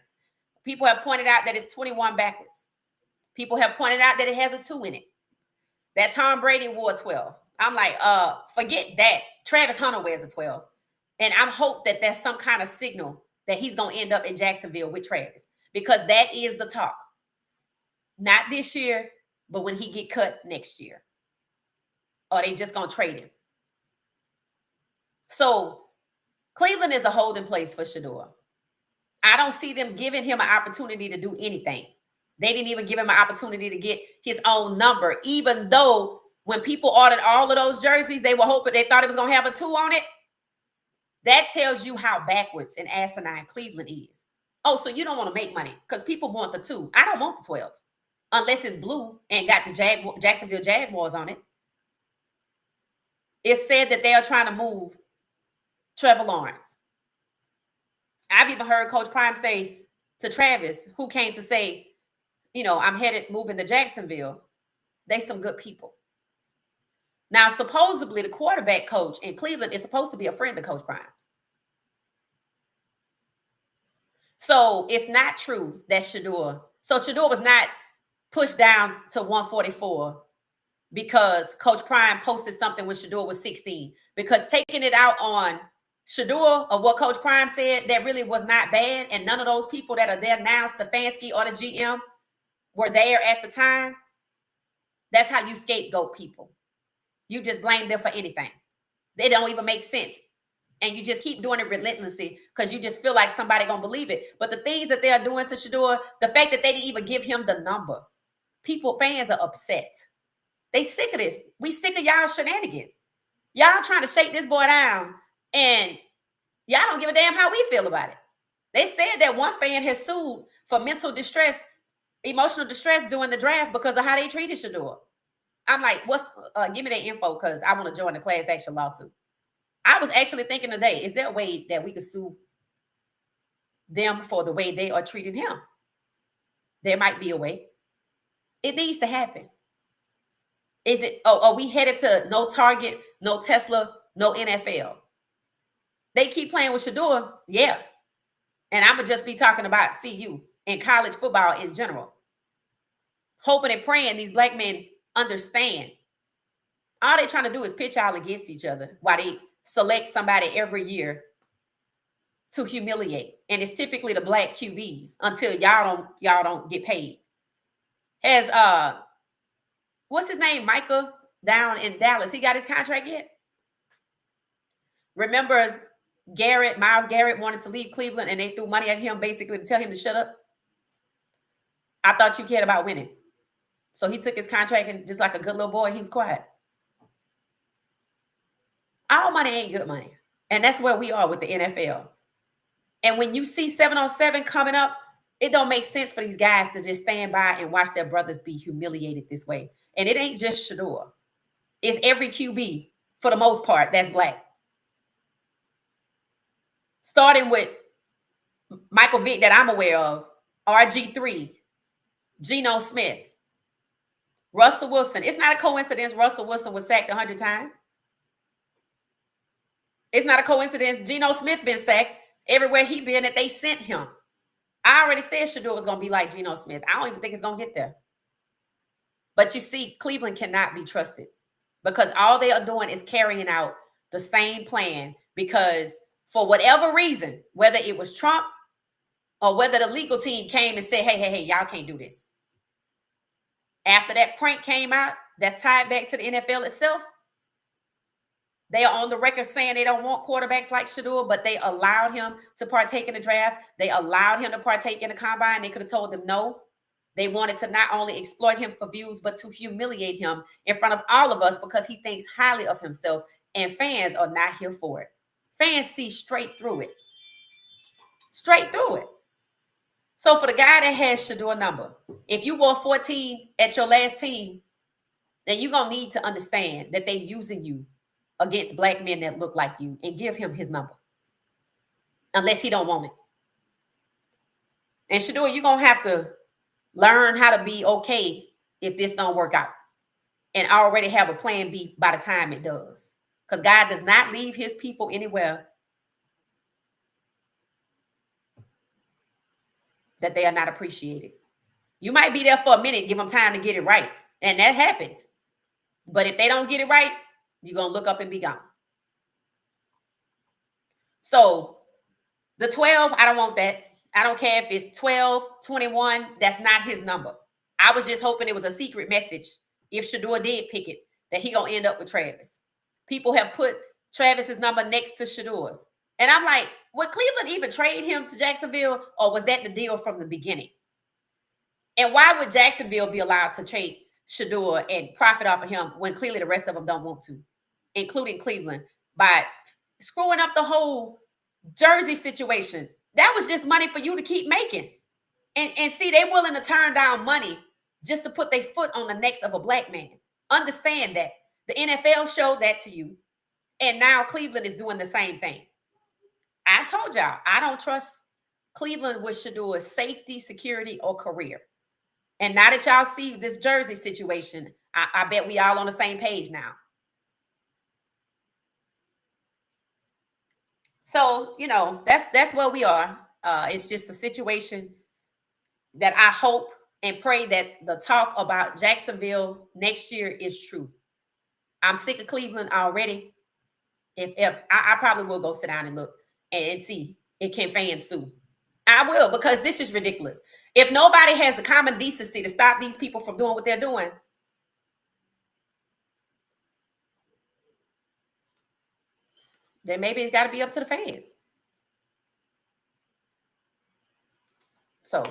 People have pointed out that it's 21 backwards. People have pointed out that it has a 2 in it. That Tom Brady wore 12. I'm like, forget that. Travis Hunter wears a 12. And I hope that there's some kind of signal that he's going to end up in Jacksonville with Travis, because that is the talk. Not this year, but when he get cut next year. Or they just going to trade him. So Cleveland is a holding place for Shedeur. I don't see them giving him an opportunity to do anything. They didn't even give him an opportunity to get his own number, even though when people ordered all of those jerseys, they thought it was going to have a 2 on it. That tells you how backwards and asinine Cleveland is. Oh, so you don't want to make money because people want the 2. I don't want the 12 unless it's blue and got the Jacksonville Jaguars on it. It's said that they are trying to move Trevor Lawrence. I've even heard Coach Prime say to Travis, who came to say, I'm moving to Jacksonville. They some good people. Now, supposedly the quarterback coach in Cleveland is supposed to be a friend of Coach Prime's. So it's not true that Shedeur was not pushed down to 144 because Coach Prime posted something when Shedeur was 16. Because taking it out on Shedeur of what Coach Prime said, that really was not bad. And none of those people that are there now, Stefanski or the GM, were there at the time. That's how you scapegoat people. You just blame them for anything. They don't even make sense. And you just keep doing it relentlessly because you just feel like somebody gonna believe it. But the things that they are doing to Shedeur, the fact that they didn't even give him the number, fans are upset. They sick of this. We sick of y'all shenanigans. Y'all trying to shake this boy down, and y'all don't give a damn how we feel about it. They said that one fan has sued for mental distress, emotional distress during the draft because of how they treated Shedeur. I'm like, give me that info because I want to join the class action lawsuit. I was actually thinking today, is there a way that we could sue them for the way they are treating him? There might be a way. It needs to happen. Are we headed to no Target, no Tesla, no NFL? They keep playing with Shedeur, yeah. And I'm going to just be talking about CU and college football in general. Hoping and praying these black men understand. All they're trying to do is pitch all against each other while they select somebody every year to humiliate. And it's typically the black QBs until y'all don't get paid. Has what's his name? Micah down in Dallas. He got his contract yet? Remember Miles Garrett wanted to leave Cleveland and they threw money at him basically to tell him to shut up. I thought you cared about winning. So he took his contract and just like a good little boy, he was quiet. All money ain't good money. And that's where we are with the NFL. And when you see 7-on-7 coming up, it don't make sense for these guys to just stand by and watch their brothers be humiliated this way. And it ain't just Shedeur. It's every QB, for the most part, that's black. Starting with Michael Vick that I'm aware of, RG3, Geno Smith, Russell Wilson. It's not a coincidence Russell Wilson was sacked 100 times. It's not a coincidence Geno Smith been sacked everywhere he been that they sent him. I already said Shadur was going to be like Geno Smith. I don't even think it's going to get there. But you see, Cleveland cannot be trusted because all they are doing is carrying out the same plan because for whatever reason, whether it was Trump or whether the legal team came and said, hey, y'all can't do this. After that prank came out, that's tied back to the NFL itself. They are on the record saying they don't want quarterbacks like Shadur, but they allowed him to partake in the draft. They allowed him to partake in the combine. They could have told them no. They wanted to not only exploit him for views, but to humiliate him in front of all of us because he thinks highly of himself, and fans are not here for it. Fans see straight through it. Straight through it. So for the guy that has Shadur number, if you wore 14 at your last team, then you're going to need to understand that they're using you against black men that look like you and give him his number. Unless he don't want it. And Shadur, you're going to have to learn how to be okay if this don't work out. And already have a plan B by the time it does. Because God does not leave his people anywhere that they are not appreciated. You might be there for a minute, give them time to get it right. And that happens. But if they don't get it right, you're going to look up and be gone. So the 12, I don't want that. I don't care if it's 12, 21. That's not his number. I was just hoping it was a secret message. If Shadur did pick it, that he going to end up with Travis. People have put Travis's number next to Shadur's. And I'm like, would Cleveland even trade him to Jacksonville, or was that the deal from the beginning? And why would Jacksonville be allowed to trade Shedeur and profit off of him when clearly the rest of them don't want to, including Cleveland, by screwing up the whole jersey situation? That was just money for you to keep making. And see, they're willing to turn down money just to put their foot on the necks of a black man. Understand that. The NFL showed that to you. And now Cleveland is doing the same thing. I told y'all, I don't trust Cleveland with Shadour's safety, security, or career. And now that y'all see this jersey situation, I bet we all on the same page now. So, you know, that's where we are. It's just a situation that I hope and pray that the talk about Jacksonville next year is true. I'm sick of Cleveland already. If I probably will go sit down and look and see, and can fans sue? I will, because this is ridiculous. If nobody has the common decency to stop these people from doing what they're doing, then maybe it's got to be up to the fans. So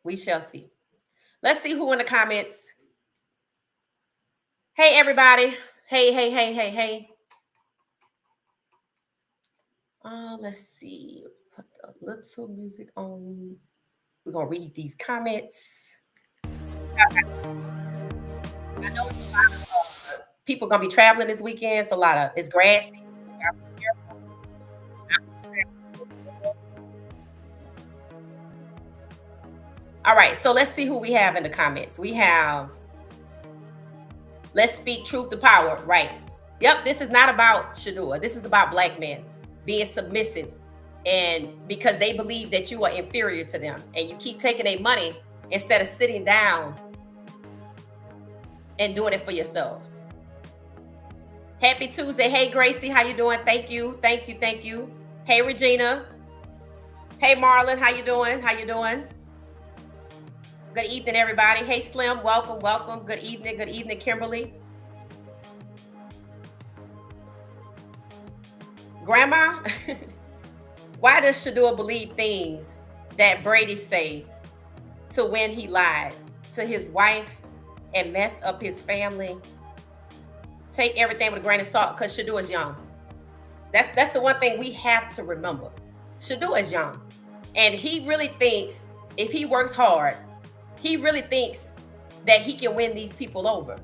we shall see. Let's see who in the comments. Hey, everybody. Hey. Let's see. Put a little music on. We're going to read these comments. I know it's a lot of people going to be traveling this weekend. So it's grassy. All right, so let's see who we have in the comments. We have, let's speak truth to power. Right. Yep, this is not about Shedeur. This is about black men being submissive, and because they believe that you are inferior to them, and you keep taking their money instead of sitting down and doing it for yourselves. Happy Tuesday. Hey, Gracie, how you doing? Thank you. Hey, Regina. Hey, Marlon, how you doing? Good evening, everybody. Hey, Slim, welcome. Good evening, Kimberly. Grandma, why does Shadur believe things that Brady say to when he lied to his wife and mess up his family? Take everything with a grain of salt, because Shadur is young. That's the one thing we have to remember. Shadur is young, and he really thinks if he works hard, he really thinks that he can win these people over.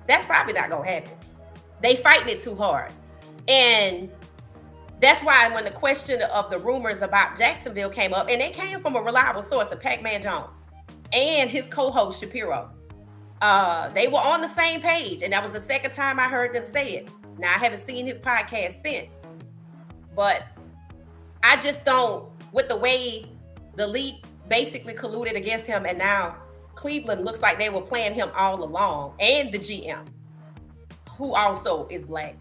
That's probably not gonna happen. They fighting it too hard. And that's why when the question of the rumors about Jacksonville came up, and it came from a reliable source of Pac-Man Jones and his co-host Shapiro, they were on the same page. And that was the second time I heard them say it. Now, I haven't seen his podcast since, but I just don't, with the way the league basically colluded against him, and now Cleveland looks like they were playing him all along, and the GM, who also is black,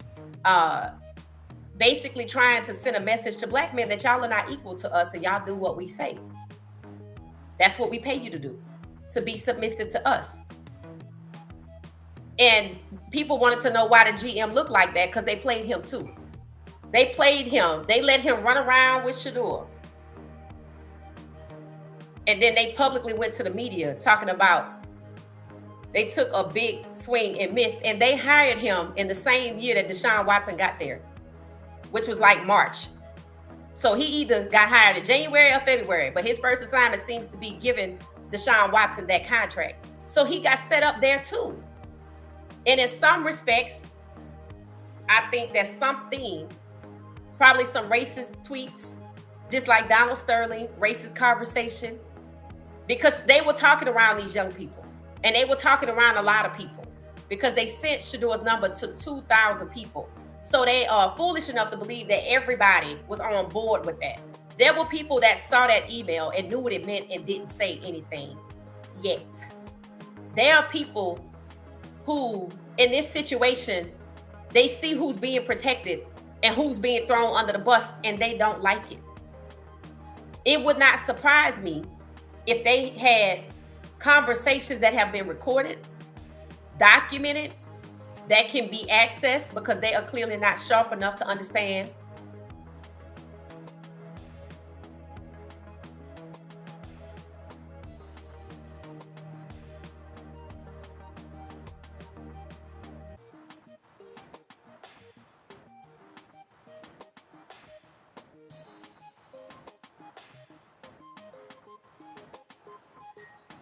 basically trying to send a message to black men that y'all are not equal to us and y'all do what we say. That's what we pay you to do, to be submissive to us. And people wanted to know why the GM looked like that, because they played him too. They played him. They let him run around with Shadur. And then they publicly went to the media talking about they took a big swing and missed, and they hired him in the same year that Deshaun Watson got there, which was like March. So he either got hired in January or February, but his first assignment seems to be giving Deshaun Watson that contract. So he got set up there too. And in some respects, I think that's something, probably some racist tweets, just like Donald Sterling, racist conversation, because they were talking around these young people, and they were talking around a lot of people, because they sent Shadur's number to 2,000 people. So they are foolish enough to believe that everybody was on board with that. There were people that saw that email and knew what it meant and didn't say anything yet. There are people who, in this situation, they see who's being protected and who's being thrown under the bus, and they don't like it. It would not surprise me if they had conversations that have been recorded, documented, that can be accessed, because they are clearly not sharp enough to understand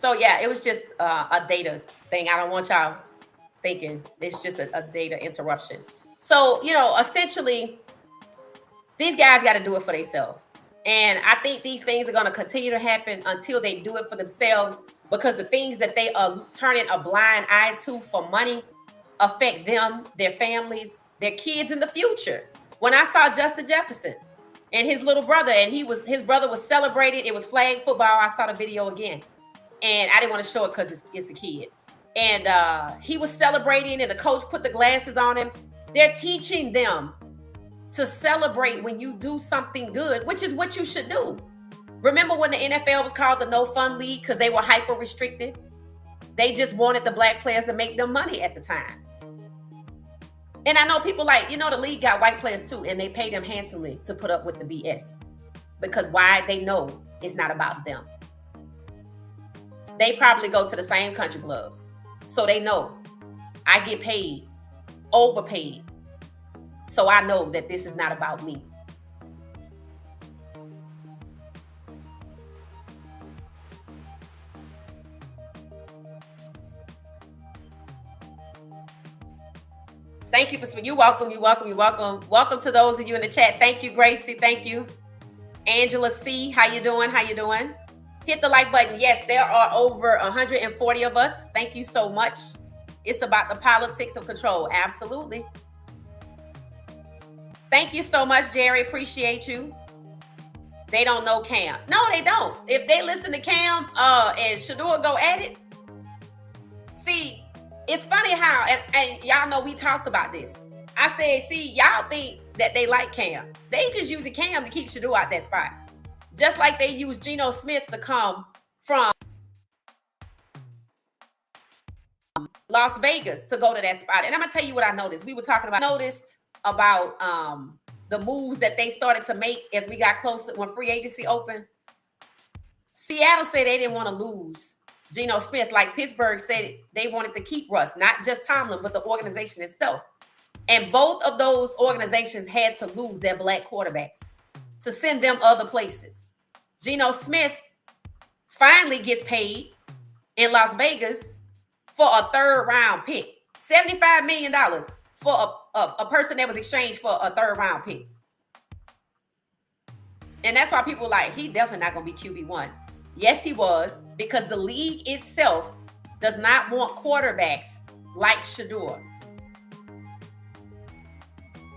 So yeah, it was just a data thing. I don't want y'all thinking it's just a data interruption. So, essentially, these guys got to do it for themselves. And I think these things are going to continue to happen until they do it for themselves, because the things that they are turning a blind eye to for money affect them, their families, their kids in the future. When I saw Justin Jefferson and his little brother, and his brother was celebrating, it was flag football. I saw the video again, and I didn't want to show it because it's a kid. And he was celebrating, and the coach put the glasses on him. They're teaching them to celebrate when you do something good, which is what you should do. Remember when the NFL was called the No Fun League because they were hyper restrictive? They just wanted the black players to make them money at the time. And I know people like, the league got white players too, and they pay them handsomely to put up with the BS. Because why? They know it's not about them. They probably go to the same country clubs. So they know I get paid, overpaid. So I know that this is not about me. Thank you for you're welcome. You're welcome. You're welcome. Welcome to those of you in the chat. Thank you, Gracie. Thank you. Angela C. How you doing? How you doing? Hit the like button. Yes, there are over 140 of us. Thank you so much. It's about the politics of control. Absolutely. Thank you so much, Jerry. Appreciate you. They don't know Cam. No, they don't. If they listen to Cam and Shadur go at it. See, it's funny how, and y'all know we talked about this. I said, see, y'all think that they like Cam. They just using Cam to keep Shadur out that spot. Just like they use Geno Smith to come from Las Vegas to go to that spot. And I'm going to tell you what I noticed. We were talking about, the moves that they started to make as we got closer when free agency opened. Seattle said they didn't want to lose Geno Smith, like Pittsburgh said they wanted to keep Russ, not just Tomlin, but the organization itself. And both of those organizations had to lose their black quarterbacks to send them other places. Geno Smith finally gets paid in Las Vegas for a third-round pick, $75 million for a person that was exchanged for a third-round pick. And that's why people like, he definitely not going to be QB1. Yes, he was, because the league itself does not want quarterbacks like Shadur.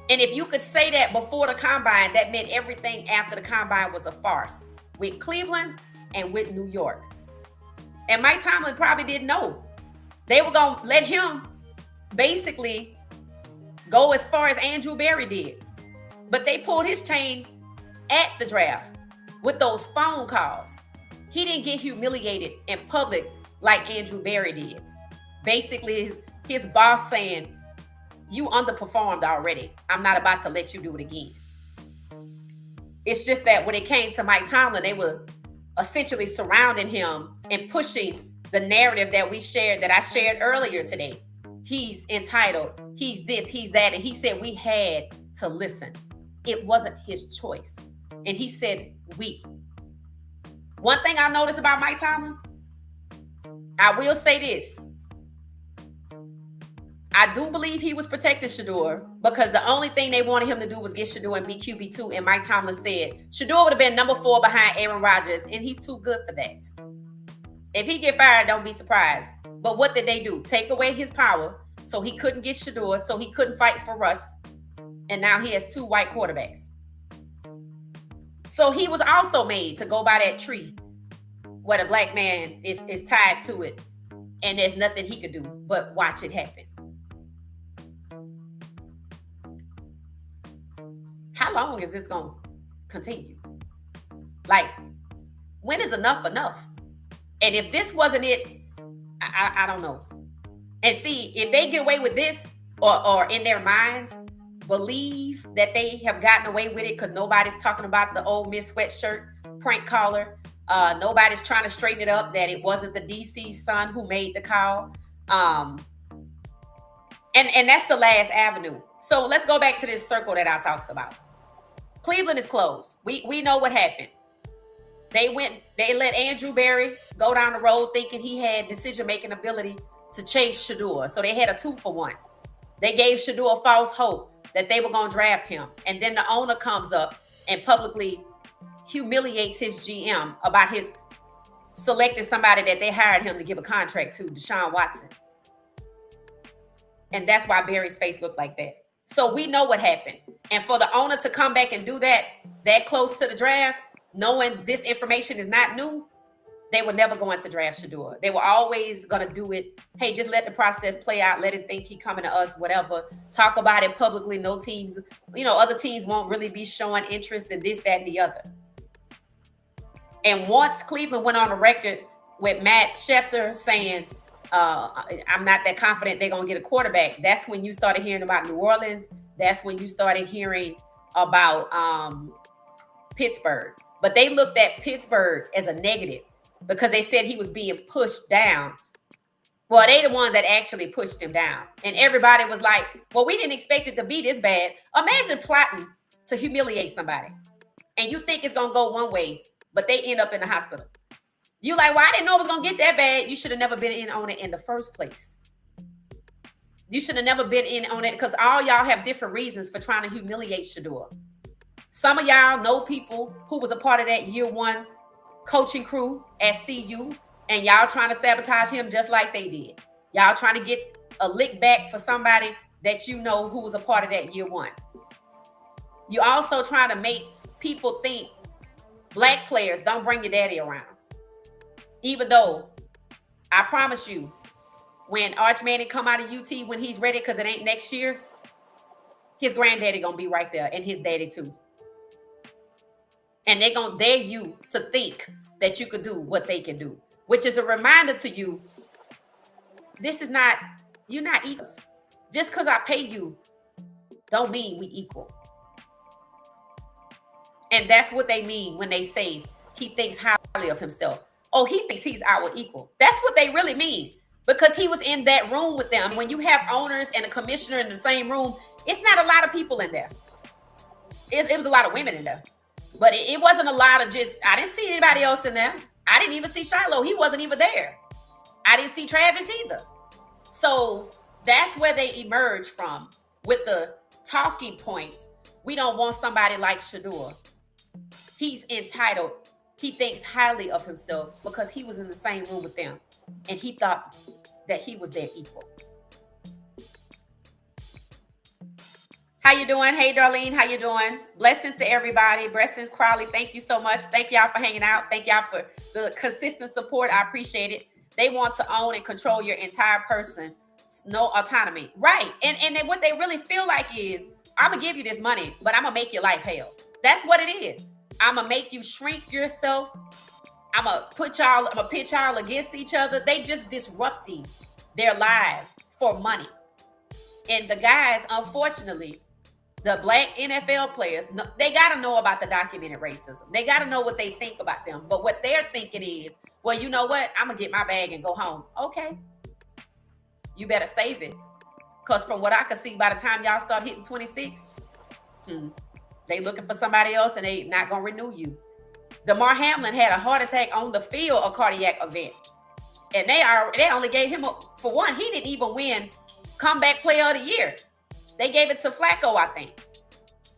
And if you could say that before the combine, that meant everything after the combine was a farce with Cleveland and with New York. And Mike Tomlin probably didn't know. They were going to let him basically go as far as Andrew Berry did. But they pulled his chain at the draft with those phone calls. He didn't get humiliated in public like Andrew Berry did. Basically, his boss saying, you underperformed already. I'm not about to let you do it again. It's just that when it came to Mike Tomlin, they were essentially surrounding him and pushing the narrative that I shared earlier today. He's entitled. He's this, he's that. And he said we had to listen. It wasn't his choice. And he said we. One thing I noticed about Mike Tomlin, I will say this. I do believe he was protecting Shadur because the only thing they wanted him to do was get Shadur and be QB2. And Mike Tomlin said Shadur would have been number 4 behind Aaron Rodgers, and he's too good for that. If he get fired, don't be surprised. But what did they do? Take away his power so he couldn't get Shadur, so he couldn't fight for Russ. And now he has 2 white quarterbacks. So he was also made to go by that tree where the black man is tied to it, and there's nothing he could do but watch it happen. How long is this going to continue? Like, when is enough enough? And if this wasn't it, I don't know. And see, if they get away with this or in their minds, believe that they have gotten away with it because nobody's talking about the Ole Miss sweatshirt prank caller. Nobody's trying to straighten it up that it wasn't the DC's son who made the call. And that's the last avenue. So let's go back to this circle that I talked about. Cleveland is closed. We know what happened. They let Andrew Berry go down the road thinking he had decision-making ability to chase Shedeur. So they had a 2-for-1. They gave Shedeur false hope that they were going to draft him. And then the owner comes up and publicly humiliates his GM about his selecting somebody that they hired him to give a contract to, Deshaun Watson. And that's why Barry's face looked like that. So we know what happened. And for the owner to come back and do that close to the draft, knowing this information is not new, they were never going to draft Shedeur. They were always going to do it. Hey, just let the process play out. Let him think he coming to us, whatever. Talk about it publicly. No teams, other teams won't really be showing interest in this, that, and the other. And once Cleveland went on the record with Matt Shedeur saying, I'm not that confident they're going to get a quarterback, that's when you started hearing about New Orleans. That's when you started hearing about Pittsburgh. But they looked at Pittsburgh as a negative because they said he was being pushed down. Well, they the ones that actually pushed him down. And everybody was like, well, we didn't expect it to be this bad. Imagine plotting to humiliate somebody. And you think it's going to go one way, but they end up in the hospital. You like, well, I didn't know it was going to get that bad. You should have never been in on it in the first place. You should have never been in on it because all y'all have different reasons for trying to humiliate Shedeur. Some of y'all know people who was a part of that year one coaching crew at CU, and y'all trying to sabotage him just like they did. Y'all trying to get a lick back for somebody that you know who was a part of that year one. You also trying to make people think black players don't bring your daddy around. Even though I promise you, when Arch Manning come out of UT when he's ready, because it ain't next year, his granddaddy gonna be right there, and his daddy too. And they gonna dare you to think that you could do what they can do, which is a reminder to you, you're not equals. Just because I pay you, don't mean we equal. And that's what they mean when they say he thinks highly of himself. Oh, he thinks he's our equal. That's what they really mean. Because he was in that room with them. When you have owners and a commissioner in the same room, it's not a lot of people in there. It was a lot of women in there. But it wasn't a lot of I didn't see anybody else in there. I didn't even see Shiloh. He wasn't even there. I didn't see Travis either. So that's where they emerge from with the talking points. We don't want somebody like Shedeur. He's entitled. He thinks highly of himself because he was in the same room with them. And he thought that he was their equal. How you doing? Hey, Darlene, how you doing? Blessings to everybody. Blessings, Crowley. Thank you so much. Thank y'all for hanging out. Thank y'all for the consistent support. I appreciate it. They want to own and control your entire person. No autonomy. Right. And then what they really feel like is, I'm going to give you this money, but I'm going to make your life hell. That's what it is. I'm going to make you shrink yourself. I'm going to pitch y'all against each other. They just disrupting their lives for money. And the guys, unfortunately, the black NFL players, they got to know about the documented racism. They got to know what they think about them. But what they're thinking is, well, you know what? I'm going to get my bag and go home. Okay. You better save it. Because from what I can see, by the time y'all start hitting 26, they looking for somebody else and they not going to renew you. DeMar Hamlin had a heart attack on the field, a cardiac event. And they only gave him, for one, he didn't even win comeback player of the year. They gave it to Flacco, I think.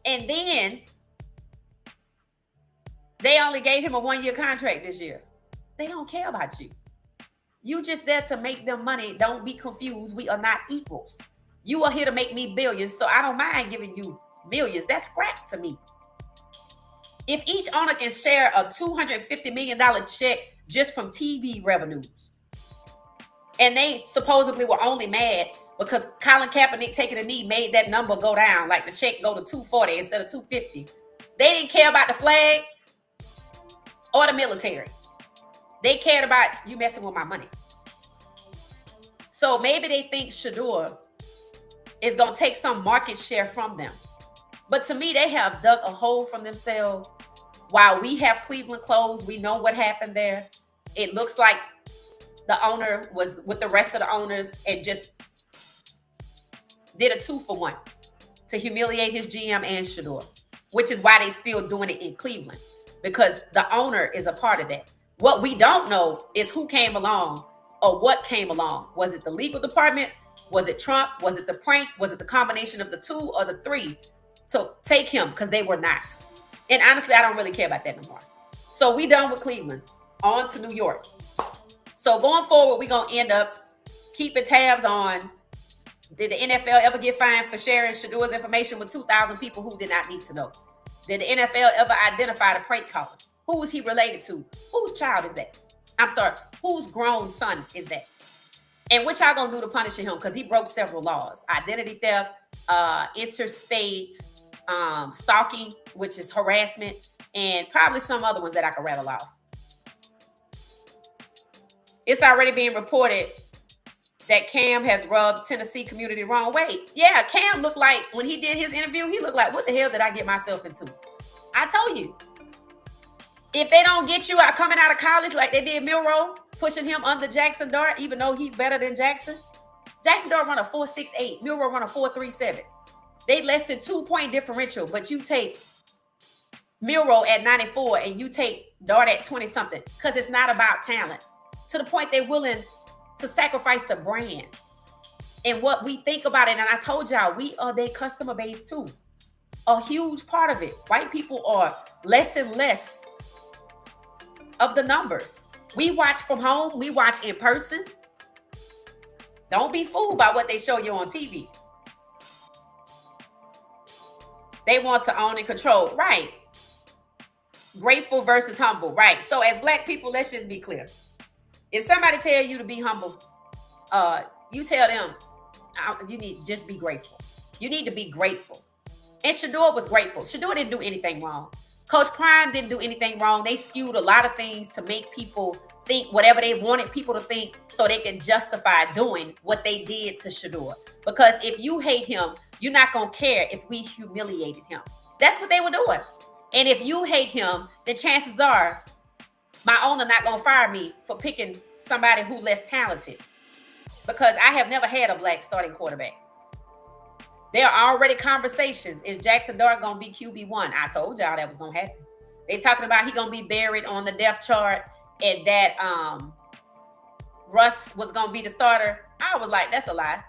And then they only gave him a 1-year contract this year. They don't care about you. You just there to make them money. Don't be confused. We are not equals. You are here to make me billions, so I don't mind giving you millions. That's scraps to me. If each owner can share a $250 million check just from TV revenues, and they supposedly were only mad because Colin Kaepernick taking a knee made that number go down, like the check go to 240 instead of 250. They didn't care about the flag or the military. They cared about you messing with my money. So maybe they think Shedeur is going to take some market share from them. But to me, they have dug a hole from themselves. While we have Cleveland closed, we know what happened there. It looks like the owner was with the rest of the owners and just did a 2-for-1 to humiliate his GM and Shedeur, which is why they still doing it in Cleveland. because the owner is a part of that. What we don't know is who came along or what came along. Was it the legal department? Was it Trump? Was it the prank? Was it the combination of the two or the three to take him? Because they were not. And honestly, I don't really care about that no more. So we done with Cleveland. On to New York. So going forward, we're going to end up keeping tabs on, did the NFL ever get fined for sharing Shedur's information with 2,000 people who did not need to know? Did the NFL ever identify the prank caller? Who was he related to? Whose child is that? I'm sorry, whose grown son is that? And what y'all gonna do to punish him? Because he broke several laws: identity theft, interstate stalking, which is harassment, and probably some other ones that I could rattle off. It's already being reported that Cam has rubbed Tennessee community the wrong way. Yeah, Cam looked like, when he did his interview, he looked like, what the hell did I get myself into? I told you. If they don't get you out coming out of college like they did Milroe, pushing him under Jackson Dart, even though he's better than Jackson. Jackson Dart run a 4.68. Milroe run a 4.37. They less than 2-point differential, but you take Milroe at 94 and you take Dart at 20-something, because it's not about talent. To the point they're willing to sacrifice the brand and what we think about it. And I told y'all, we are their customer base too. A huge part of it. White people are less and less of the numbers. We watch from home. We watch in person. Don't be fooled by what they show you on TV. They want to own and control. Right. Grateful versus humble. Right. So as Black people, let's just be clear. If somebody tell you to be humble, you tell them, you need to just be grateful. You need to be grateful. And Shadur was grateful. Shadur didn't do anything wrong. Coach Prime didn't do anything wrong. They skewed a lot of things to make people think whatever they wanted people to think so they can justify doing what they did to Shadur. Because if you hate him, you're not going to care if we humiliated him. That's what they were doing. And if you hate him, then chances are my owner not going to fire me for picking somebody who less talented, because I have never had a Black starting quarterback. There are already conversations. Is Jackson Dart going to be QB1? I told y'all that was going to happen. They talking about he going to be buried on the depth chart and that Russ was going to be the starter. I was like, that's a lie.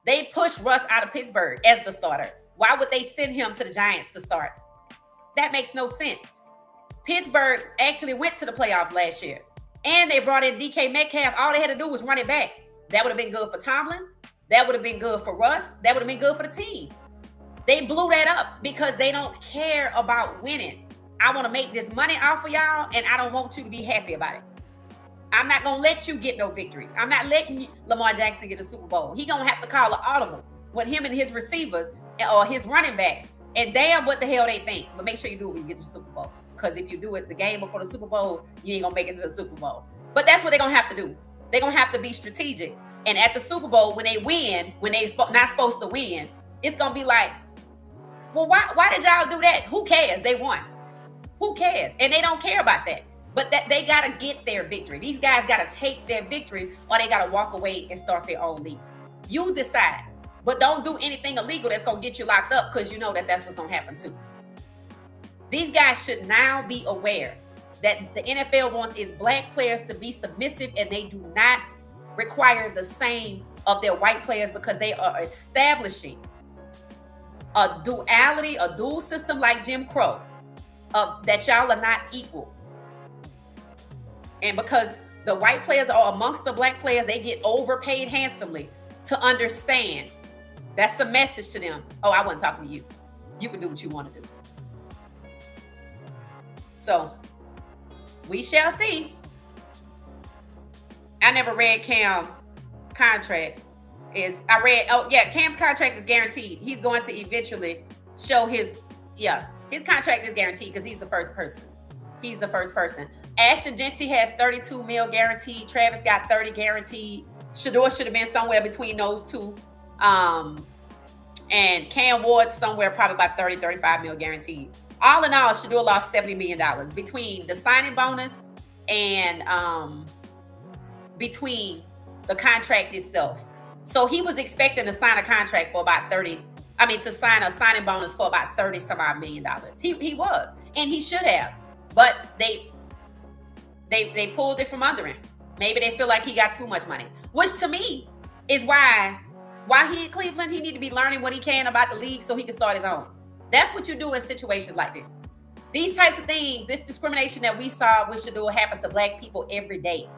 They pushed Russ out of Pittsburgh as the starter. Why would they send him to the Giants to start? That makes no sense. Pittsburgh actually went to the playoffs last year, and they brought in DK Metcalf. All they had to do was run it back. That would have been good for Tomlin. That would have been good for Russ. That would have been good for the team. They blew that up because they don't care about winning. I want to make this money off of y'all, and I don't want you to be happy about it. I'm not going to let you get no victories. I'm not letting Lamar Jackson get a Super Bowl. He going to have to call an audible with him and his receivers or his running backs, and damn what the hell they think. But make sure you do it when you get to the Super Bowl. Because if you do it the game before the Super Bowl, you ain't going to make it to the Super Bowl. But that's what they're going to have to do. They're going to have to be strategic. And at the Super Bowl, when they win, when they're not supposed to win, it's going to be like, well, why did y'all do that? Who cares? They won. Who cares? And they don't care about that. But that they got to get their victory. These guys got to take their victory, or they got to walk away and start their own league. You decide. But don't do anything illegal that's going to get you locked up, because you know that that's what's going to happen too. These guys should now be aware that the NFL wants its Black players to be submissive, and they do not require the same of their white players, because they are establishing a duality, a dual system like Jim Crow, that y'all are not equal. And because the white players are amongst the Black players, they get overpaid handsomely to understand. That's a message to them. Oh, I wasn't talking to you. You can do what you want to do. So we shall see. I never read Cam's contract. Cam's contract is guaranteed. He's going to eventually show his contract is guaranteed because he's the first person. He's the first person. Ashton Genty has $32 million guaranteed. Travis got 30 guaranteed. Shadur should have been somewhere between those two. And Cam Ward somewhere probably about 30, 35 million guaranteed. All in all, Shadur lost $70 million between the signing bonus and between the contract itself. So he was expecting to sign a contract for about to sign a signing bonus for about 30 some odd $30 million. He was, and he should have. but they pulled it from under him. Maybe they feel like he got too much money, which to me is why he in Cleveland, he need to be learning what he can about the league so he can start his own. That's what you do in situations like this. These types of things, this discrimination that we saw with Shedeur happens to Black people every day.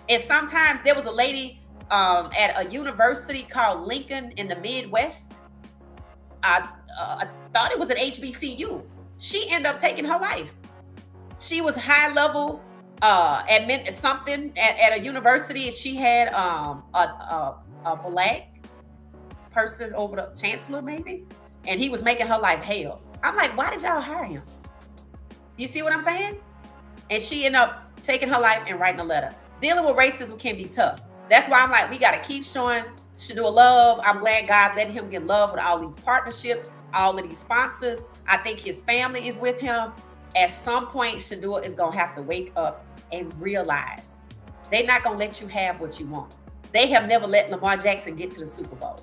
And sometimes there was a lady at a university called Lincoln in the Midwest. I thought it was an HBCU. She ended up taking her life. She was high level admin something at a university, and she had a Black person over the chancellor maybe, and he was making her life hell. I'm like, why did y'all hire him? You see what I'm saying? And she ended up taking her life and writing a letter. Dealing with racism can be tough. That's why I'm like, we got to keep showing Shedeur love. I'm glad God let him get love with all these partnerships, all of these sponsors. I think his family is with him. At some point, Shedeur is going to have to wake up and realize they're not going to let you have what you want. They have never let Lamar Jackson get to the Super Bowl.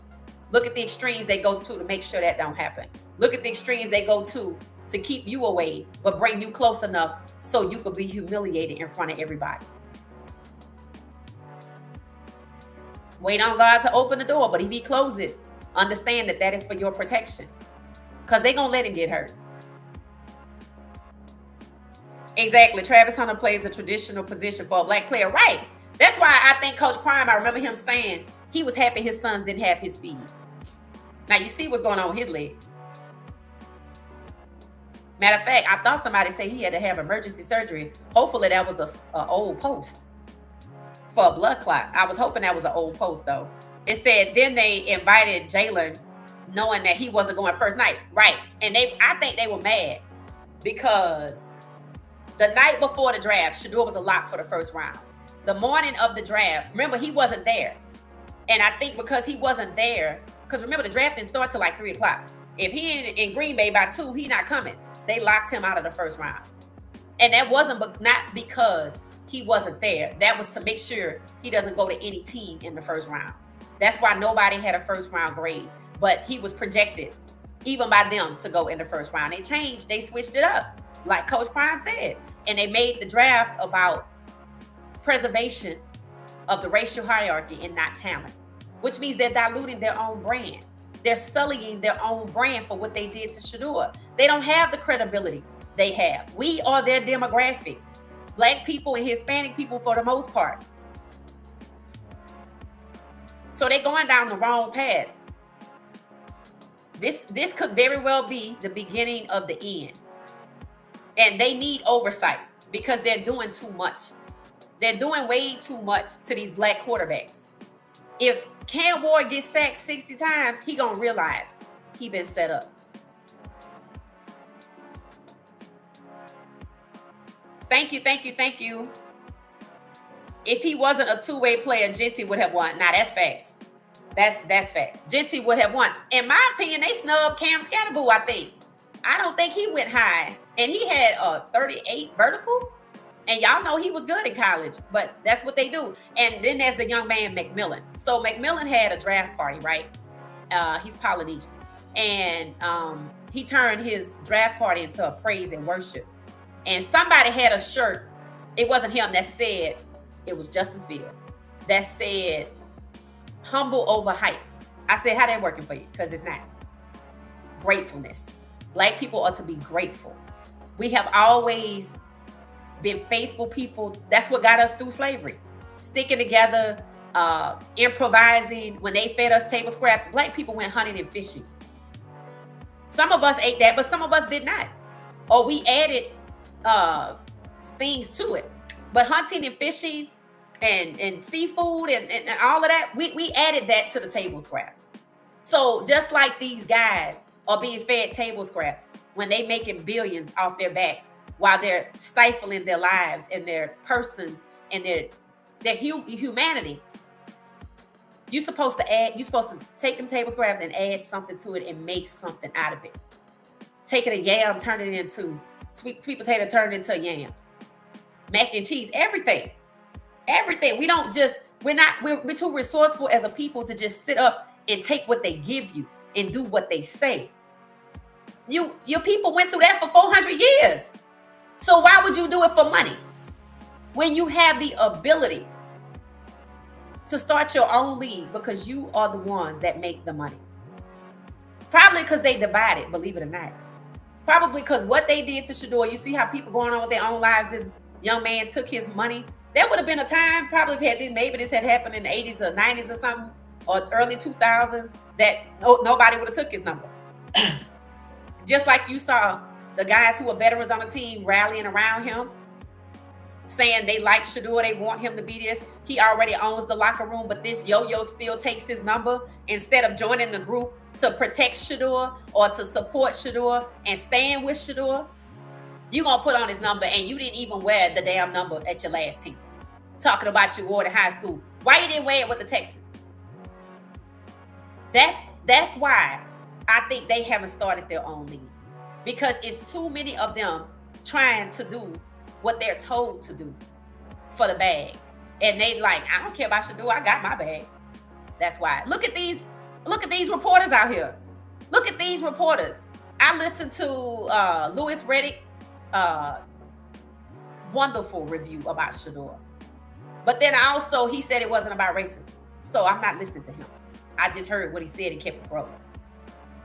Look at the extremes they go to make sure that don't happen. Look at the extremes they go to keep you away, but bring you close enough so you could be humiliated in front of everybody. Wait on God to open the door, but if he closes it, understand that is for your protection, because they're going to let him get hurt. Exactly. Travis Hunter plays a traditional position for a Black player. Right. That's why I think Coach Prime, I remember him saying he was happy his sons didn't have his speed. Now you see what's going on with his legs. Matter of fact, I thought somebody said he had to have emergency surgery. Hopefully that was a old post for a blood clot. I was hoping that was an old post though. It said then they invited Jalen knowing that he wasn't going first night. Right. And I think they were mad because the night before the draft, Shedeur was a lock for the first round. The morning of the draft, remember, he wasn't there. And I think because he wasn't there, because remember, the draft didn't start till like 3 o'clock. If he in Green Bay by 2, he not coming. They locked him out of the first round. And that wasn't not because he wasn't there. That was to make sure he doesn't go to any team in the first round. That's why nobody had a first round grade. But he was projected, even by them, to go in the first round. They changed. They switched it up, like Coach Prime said. And they made the draft about preservation of the racial hierarchy and not talent, which means they're diluting their own brand. They're sullying their own brand for what they did to Shedeur. They don't have the credibility they have. We are their demographic. Black people and Hispanic people for the most part. So they're going down the wrong path. This could very well be the beginning of the end. And they need oversight because they're doing too much. They're doing way too much to these Black quarterbacks. If Cam Ward gets sacked 60 times, he gonna realize he been set up. Thank you. If he wasn't a two-way player, Genty would have won. Now that's facts. That's facts. Genty would have won. In my opinion, they snubbed Cam Scatterboo, I think. I don't think he went high. And he had a 38 vertical. And y'all know he was good in college, but that's what they do. And then there's the young man, McMillan. So McMillan had a draft party, right? He's Polynesian. And he turned his draft party into a praise and worship. And somebody had a shirt. It wasn't him that said, it was Justin Fields, that said, humble over hype. I said, how that working for you? Because it's not. Gratefulness. Black people are to be grateful. We have always been faithful people. That's what got us through slavery. Sticking together, improvising. When they fed us table scraps, Black people went hunting and fishing. Some of us ate that, but some of us did not. Or we added things to it. But hunting and fishing and seafood and all of that, we added that to the table scraps. So just like these guys are being fed table scraps when they making billions off their backs, while they're stifling their lives and their persons and their humanity. You're supposed to take them table scraps and add something to it and make something out of it. Taking a yam, turn it into sweet potato, turn it into yams. Mac and cheese, everything. We don't just, we're too resourceful as a people to just sit up and take what they give you and do what they say. Your people went through that for 400 years. So why would you do it for money when you have the ability to start your own league? Because you are the ones that make the money. Probably because they divided, believe it or not. Probably because what they did to Shedeur, you see how people going on with their own lives. This young man took his money. There would have been a time, probably if maybe this had happened in the 80s or 90s or something, or early 2000s, that nobody would have took his number. Just like you saw the guys who are veterans on the team rallying around him, saying they like Shedeur, they want him to be this. He already owns the locker room, but this yo-yo still takes his number instead of joining the group to protect Shedeur or to support Shedeur and stand with Shedeur. You gonna put on his number, and you didn't even wear the damn number at your last team. Talking about you wore it in high school. Why you didn't wear it with the Texans? That's why I think they haven't started their own league, because it's too many of them trying to do what they're told to do for the bag, and they like, I don't care about Shadur, I got my bag. That's why. Look at these reporters out here. Look at these reporters. I listened to Louis Riddick, wonderful review about Shadur, but then also he said it wasn't about racism, so I'm not listening to him. I just heard what he said and kept scrolling,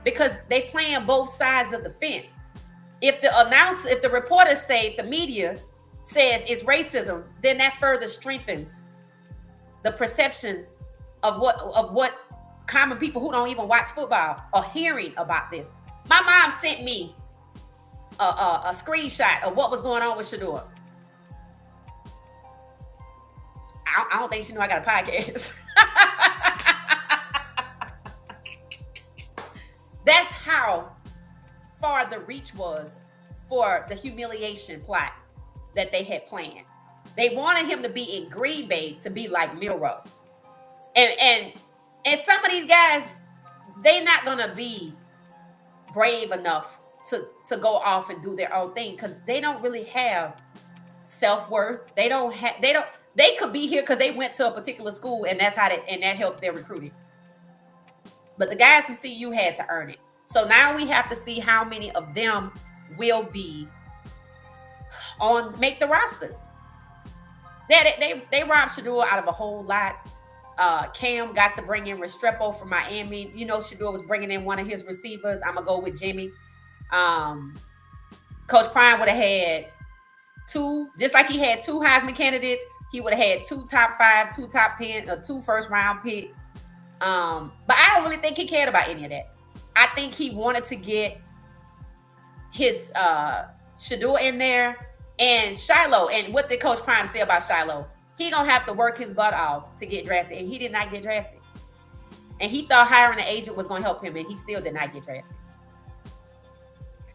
because they playing both sides of the fence. If the reporters say, if the media says it's racism, then that further strengthens the perception of what common people who don't even watch football are hearing about this. My mom sent me a screenshot of what was going on with Shedeur. I don't think she knew I got a podcast. That's how far the reach was for the humiliation plot that they had planned. They wanted him to be in Green Bay to be like Milroe. And some of these guys, they're not gonna be brave enough to go off and do their own thing, because they don't really have self-worth. They could be here because they went to a particular school, and that's and that helps their recruiting. But the guys from CU had to earn it. So now we have to see how many of them will be make the rosters. They robbed Shedeur out of a whole lot. Cam got to bring in Restrepo from Miami. You know, Shedeur was bringing in one of his receivers. I'm gonna go with Jimmy. Coach Prime would have had two, just like he had two Heisman candidates. He would have had 2 top 5, 2 top 10, or 2 first-round picks. But I don't really think he cared about any of that. I think he wanted to get his Shedeur in there and Shiloh. And what did Coach Prime say about Shiloh? He gonna have to work his butt off to get drafted, and he did not get drafted. And he thought hiring an agent was gonna help him, and he still did not get drafted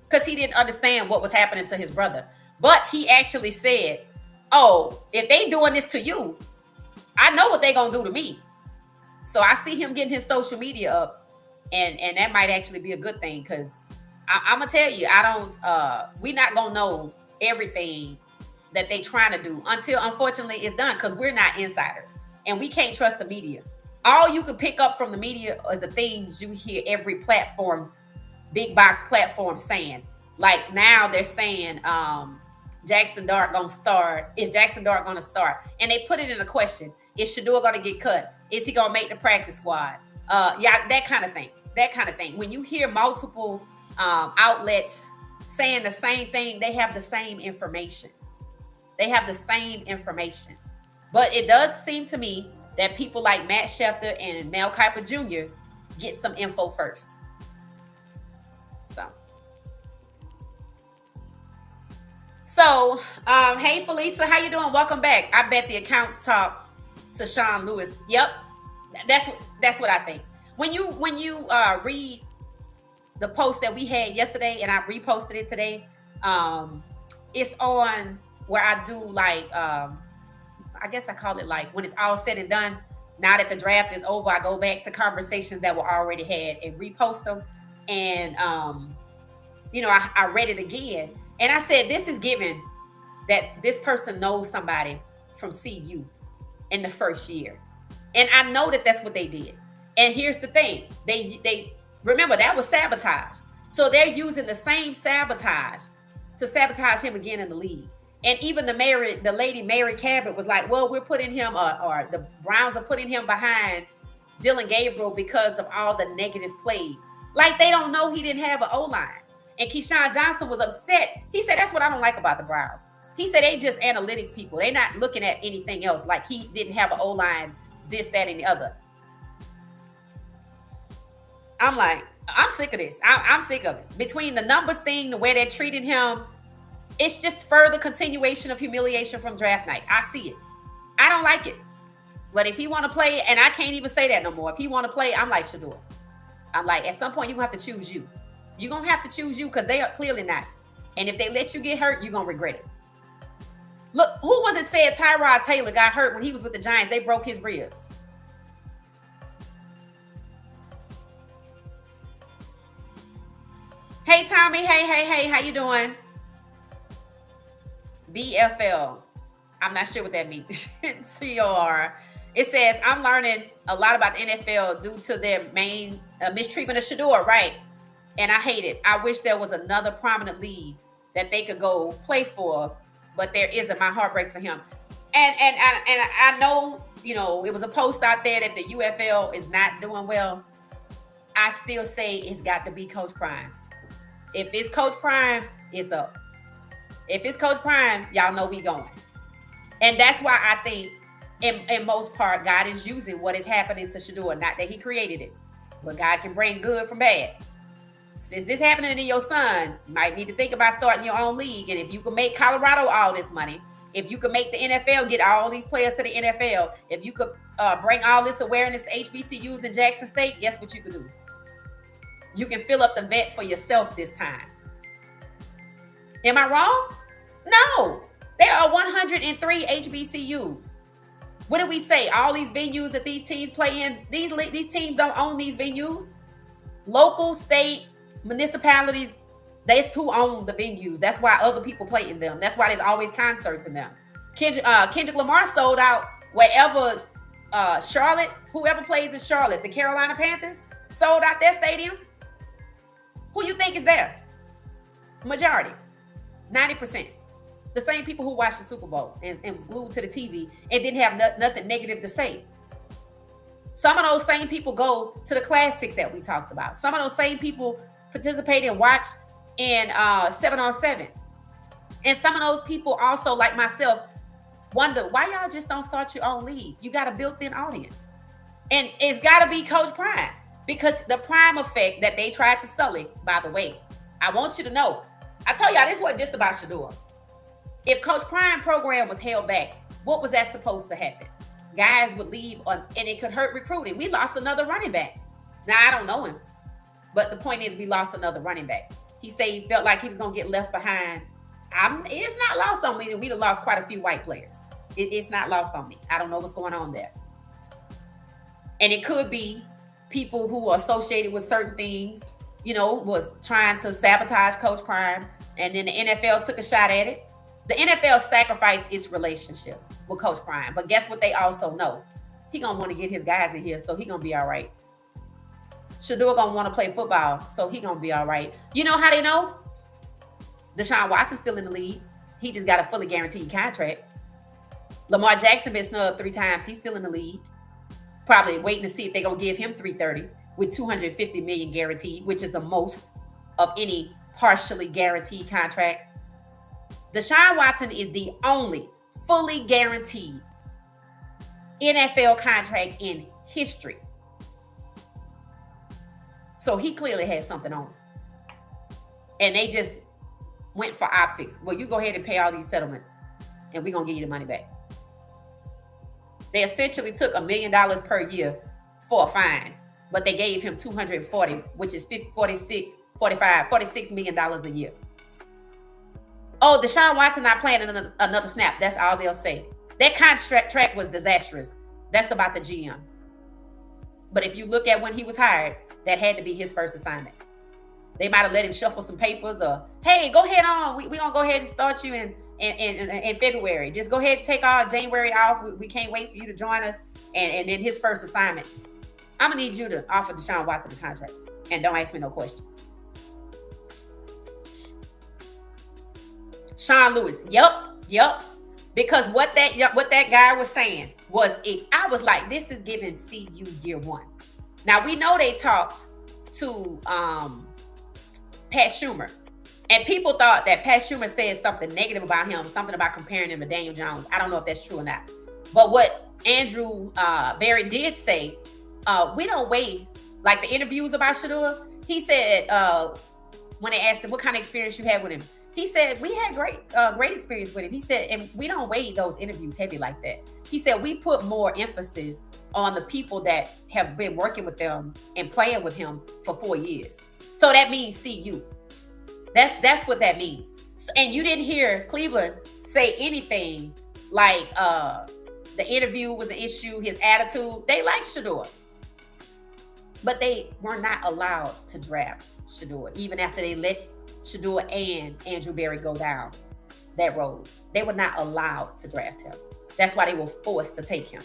because he didn't understand what was happening to his brother. But he actually said, "Oh, if they doing this to you, I know what they gonna do to me." So I see him getting his social media up, and that might actually be a good thing, because I'm gonna tell you, we're not gonna know everything that they trying to do until, unfortunately, it's done, because we're not insiders and we can't trust the media. All you can pick up from the media is the things you hear every platform, big box platform saying. Like now they're saying Jackson Dart gonna start. Is Jackson Dart gonna start? And they put it in a question. Is Shedeur gonna get cut? Is he gonna make the practice squad? Yeah, that kind of thing. When you hear multiple outlets saying the same thing, they have the same information. But it does seem to me that people like Matt Schefter and Mel Kiper Jr. get some info first. So, hey Felisa, how you doing? Welcome back. I bet the accounts talk to Sean Lewis. Yep, that's what I think. When you read the post that we had yesterday, and I reposted it today, it's on where I do like, I guess I call it like when it's all said and done. Now that the draft is over, I go back to conversations that were already had and repost them. And I read it again. And I said, this is given that this person knows somebody from CU in the first year. And I know that that's what they did. And here's the thing. They remember, that was sabotage. So they're using the same sabotage to sabotage him again in the league. And even the lady Mary Cabot was like, well, we're putting him, or the Browns are putting him behind Dylan Gabriel because of all the negative plays. Like they don't know he didn't have an O-line. And Keyshawn Johnson was upset. He said, that's what I don't like about the Browns. He said they just analytics people. They're not looking at anything else. Like he didn't have an O-line, this, that, and the other. I'm like, I'm sick of this. I'm sick of it. Between the numbers thing, the way they're treating him, it's just further continuation of humiliation from draft night. I see it. I don't like it. But if he want to play, and I can't even say that no more. If he want to play, I'm like Shadur. I'm like, at some point, you're going to have to choose you. You're going to have to choose you because they are clearly not. And if they let you get hurt, you're going to regret it. Look, who was it said Tyrod Taylor got hurt when he was with the Giants? They broke his ribs. Hey, Tommy. Hey. How you doing? BFL. I'm not sure what that means. COR. It says, I'm learning a lot about the NFL due to their main mistreatment of Shedeur, right? And I hate it. I wish there was another prominent league that they could go play for, but there isn't. My heart breaks for him. And I know, it was a post out there that the UFL is not doing well. I still say it's got to be Coach Prime. If it's Coach Prime, it's up. If it's Coach Prime, y'all know we going. And that's why I think, in most part, God is using what is happening to Shedeur. Not that he created it, but God can bring good from bad. Since this happening to your son, you might need to think about starting your own league. And if you can make Colorado all this money, if you can make the NFL get all these players to the NFL, if you could bring all this awareness to HBCUs in Jackson State, guess what you can do? You can fill up the vet for yourself this time. Am I wrong? No. There are 103 HBCUs. What did we say? All these venues that these teams play in, these teams don't own these venues. Local, state, municipalities, that's who own the venues. That's why other people play in them. That's why there's always concerts in them. Kendrick Lamar sold out wherever Charlotte, whoever plays in Charlotte, the Carolina Panthers, sold out their stadium. Who you think is there? Majority. 90%. The same people who watched the Super Bowl and was glued to the TV and didn't have nothing negative to say. Some of those same people go to the classics that we talked about. Some of those same people participate and watch in 7-on-7. And some of those people also, like myself, wonder why y'all just don't start your own league. You got a built-in audience. And it's got to be Coach Prime, because the Prime effect that they tried to sully, by the way, I want you to know, I told y'all this wasn't just about Shadur. If Coach Prime program was held back, what was that supposed to happen? Guys would leave and it could hurt recruiting. We lost another running back. Now, I don't know him, but the point is we lost another running back. He said he felt like he was going to get left behind. It's not lost on me that we'd have lost quite a few white players. It's not lost on me. I don't know what's going on there. And it could be people who are associated with certain things, was trying to sabotage Coach Prime, and then the NFL took a shot at it. The NFL sacrificed its relationship with Coach Prime, but guess what they also know? He gonna want to get his guys in here, so he gonna be all right. Shadur gonna want to play football, so he gonna be all right. You know how they know? Deshaun Watson's still in the league. He just got a fully guaranteed contract. Lamar Jackson been snubbed 3 times. He's still in the league. Probably waiting to see if they're gonna give him $330 with $250 million guaranteed, which is the most of any partially guaranteed contract. Deshaun Watson is the only fully guaranteed NFL contract in history. So he clearly has something on. And they just went for optics. Well, you go ahead and pay all these settlements and we're going to give you the money back. They essentially took $1 million per year for a fine, but they gave him $240, which is $46 million a year. Oh, Deshaun Watson not playing another snap. That's all they'll say. That contract was disastrous. That's about the GM. But if you look at when he was hired, that had to be his first assignment. They might have let him shuffle some papers, or, hey, go ahead on. We're going to go ahead and start you in February. Just go ahead and take all January off. We can't wait for you to join us. And then his first assignment, I'm going to need you to offer Deshaun Watson a contract. And don't ask me no questions. Sean Lewis. Yep. Because what that guy was saying was it. I was like, this is giving CU year one. Now we know they talked to Pat Schumer, and people thought that Pat Schumer said something negative about him, something about comparing him to Daniel Jones. I don't know if that's true or not. But what Andrew Barry did say, we don't wait. Like the interviews about Shadur, he said when they asked him what kind of experience you had with him, he said we had great experience with him. He said, and we don't weigh those interviews heavy like that. He said we put more emphasis on the people that have been working with them and playing with him for 4 years. So that means CU. That's what that means. So, and you didn't hear Cleveland say anything like the interview was an issue, his attitude. They liked Shadur. But they were not allowed to draft Shedeur, even after they let Shedeur and Andrew Berry go down that road. They were not allowed to draft him. That's why they were forced to take him.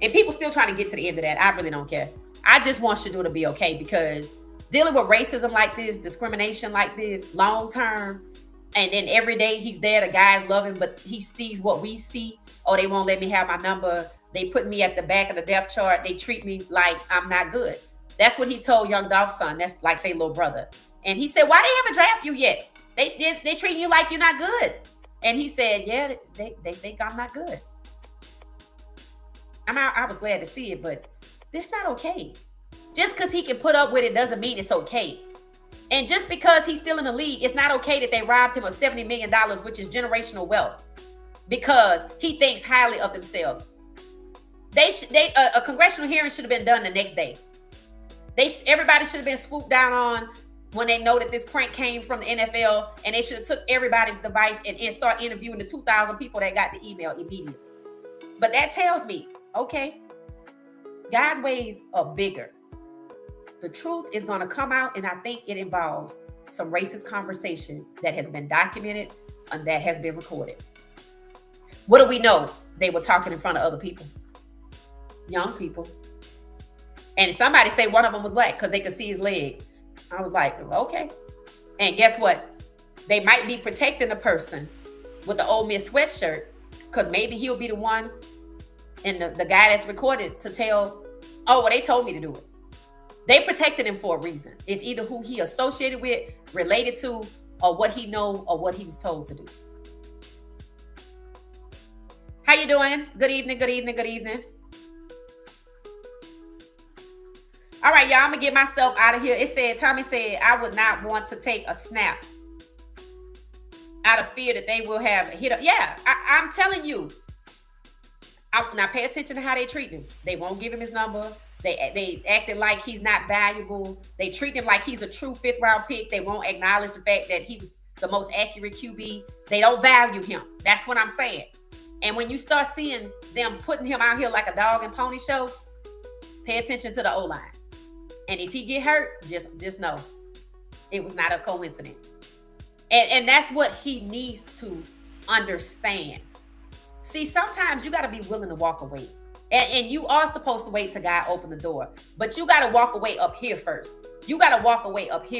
And people still trying to get to the end of that. I really don't care. I just want Shedeur to be okay, because dealing with racism like this, discrimination like this, long term, and then every day he's there, the guys love him, but he sees what we see. Oh, they won't let me have my number. They put me at the back of the depth chart. They treat me like I'm not good. That's what he told young Dolph's son. That's like their little brother. And he said, why they haven't drafted you yet? They treat you like you're not good. And he said, yeah, they think I'm not good. I was glad to see it, but this not okay. Just because he can put up with it doesn't mean it's okay. And just because he's still in the league, it's not okay that they robbed him of $70 million, which is generational wealth, because he thinks highly of themselves. A congressional hearing should have been done the next day. Everybody should have been swooped down on when they know that this prank came from the NFL, and they should have took everybody's device and start interviewing the 2,000 people that got the email immediately. But that tells me, okay, God's ways are bigger. The truth is going to come out, and I think it involves some racist conversation that has been documented and that has been recorded. What do we know? They were talking in front of other people, young people. And somebody say one of them was black because they could see his leg. I was like, okay. And guess what? They might be protecting the person with the Ole Miss sweatshirt, because maybe he'll be the one and the guy that's recorded to tell, oh, well, they told me to do it. They protected him for a reason. It's either who he associated with, related to, or what he know, or what he was told to do. How you doing? Good evening. All right, y'all, I'm going to get myself out of here. Tommy said, I would not want to take a snap out of fear that they will have hit up. Yeah, I'm telling you. Now pay attention to how they treat him. They won't give him his number. They acted like he's not valuable. They treat him like he's a true 5th round pick. They won't acknowledge the fact that he was the most accurate QB. They don't value him. That's what I'm saying. And when you start seeing them putting him out here like a dog and pony show, pay attention to the O-line. And if he get hurt, just know it was not a coincidence. And that's what he needs to understand. See, sometimes you got to be willing to walk away. And you are supposed to wait till God open the door. But you got to walk away up here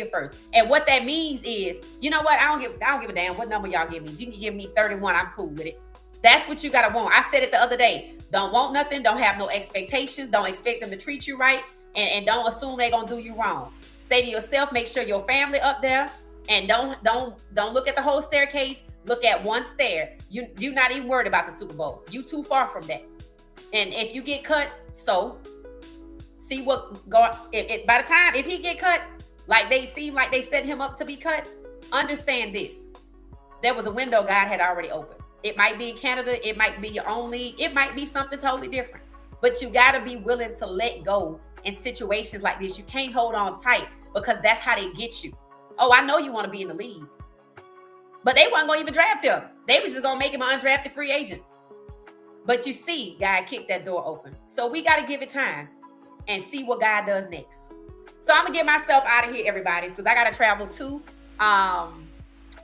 first. And what that means is, you know what? I don't give a damn what number y'all give me. You can give me 31. I'm cool with it. That's what you got to want. I said it the other day. Don't want nothing. Don't have no expectations. Don't expect them to treat you right. And don't assume they're going to do you wrong. Stay to yourself. Make sure your family up there. And don't look at the whole staircase. Look at one stair. You're not even worried about the Super Bowl. You too far from that. And if you get cut, so see what God. By the time if he get cut, like they seem like they set him up to be cut, understand this: there was a window God had already opened. It might be in Canada, it might be your own league, it might be something totally different. But you got to be willing to let go in situations like this. You can't hold on tight, because that's how they get you. Oh, I know you want to be in the league, but they wasn't gonna even draft him. They was just gonna make him an undrafted free agent. But you see, God kicked that door open. So we got to give it time and see what God does next. So I'm going to get myself out of here, everybody, because I got to travel too.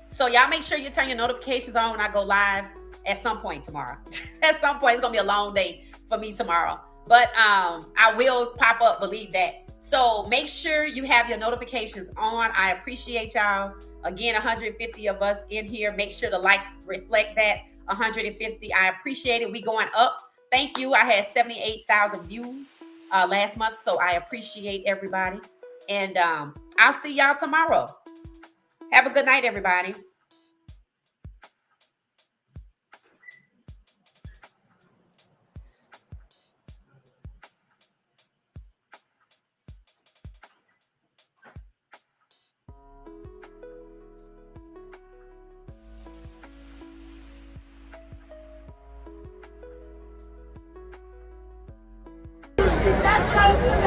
So y'all make sure you turn your notifications on when I go live at some point tomorrow. At some point, it's going to be a long day for me tomorrow. But I will pop up, believe that, So make sure you have your notifications on. I appreciate y'all. Again, 150 of us in here. Make sure the likes reflect that 150. I appreciate it. We going up. Thank you. I had 78,000 views last month, so I appreciate everybody. And I'll see y'all tomorrow. Have a good night, everybody. That's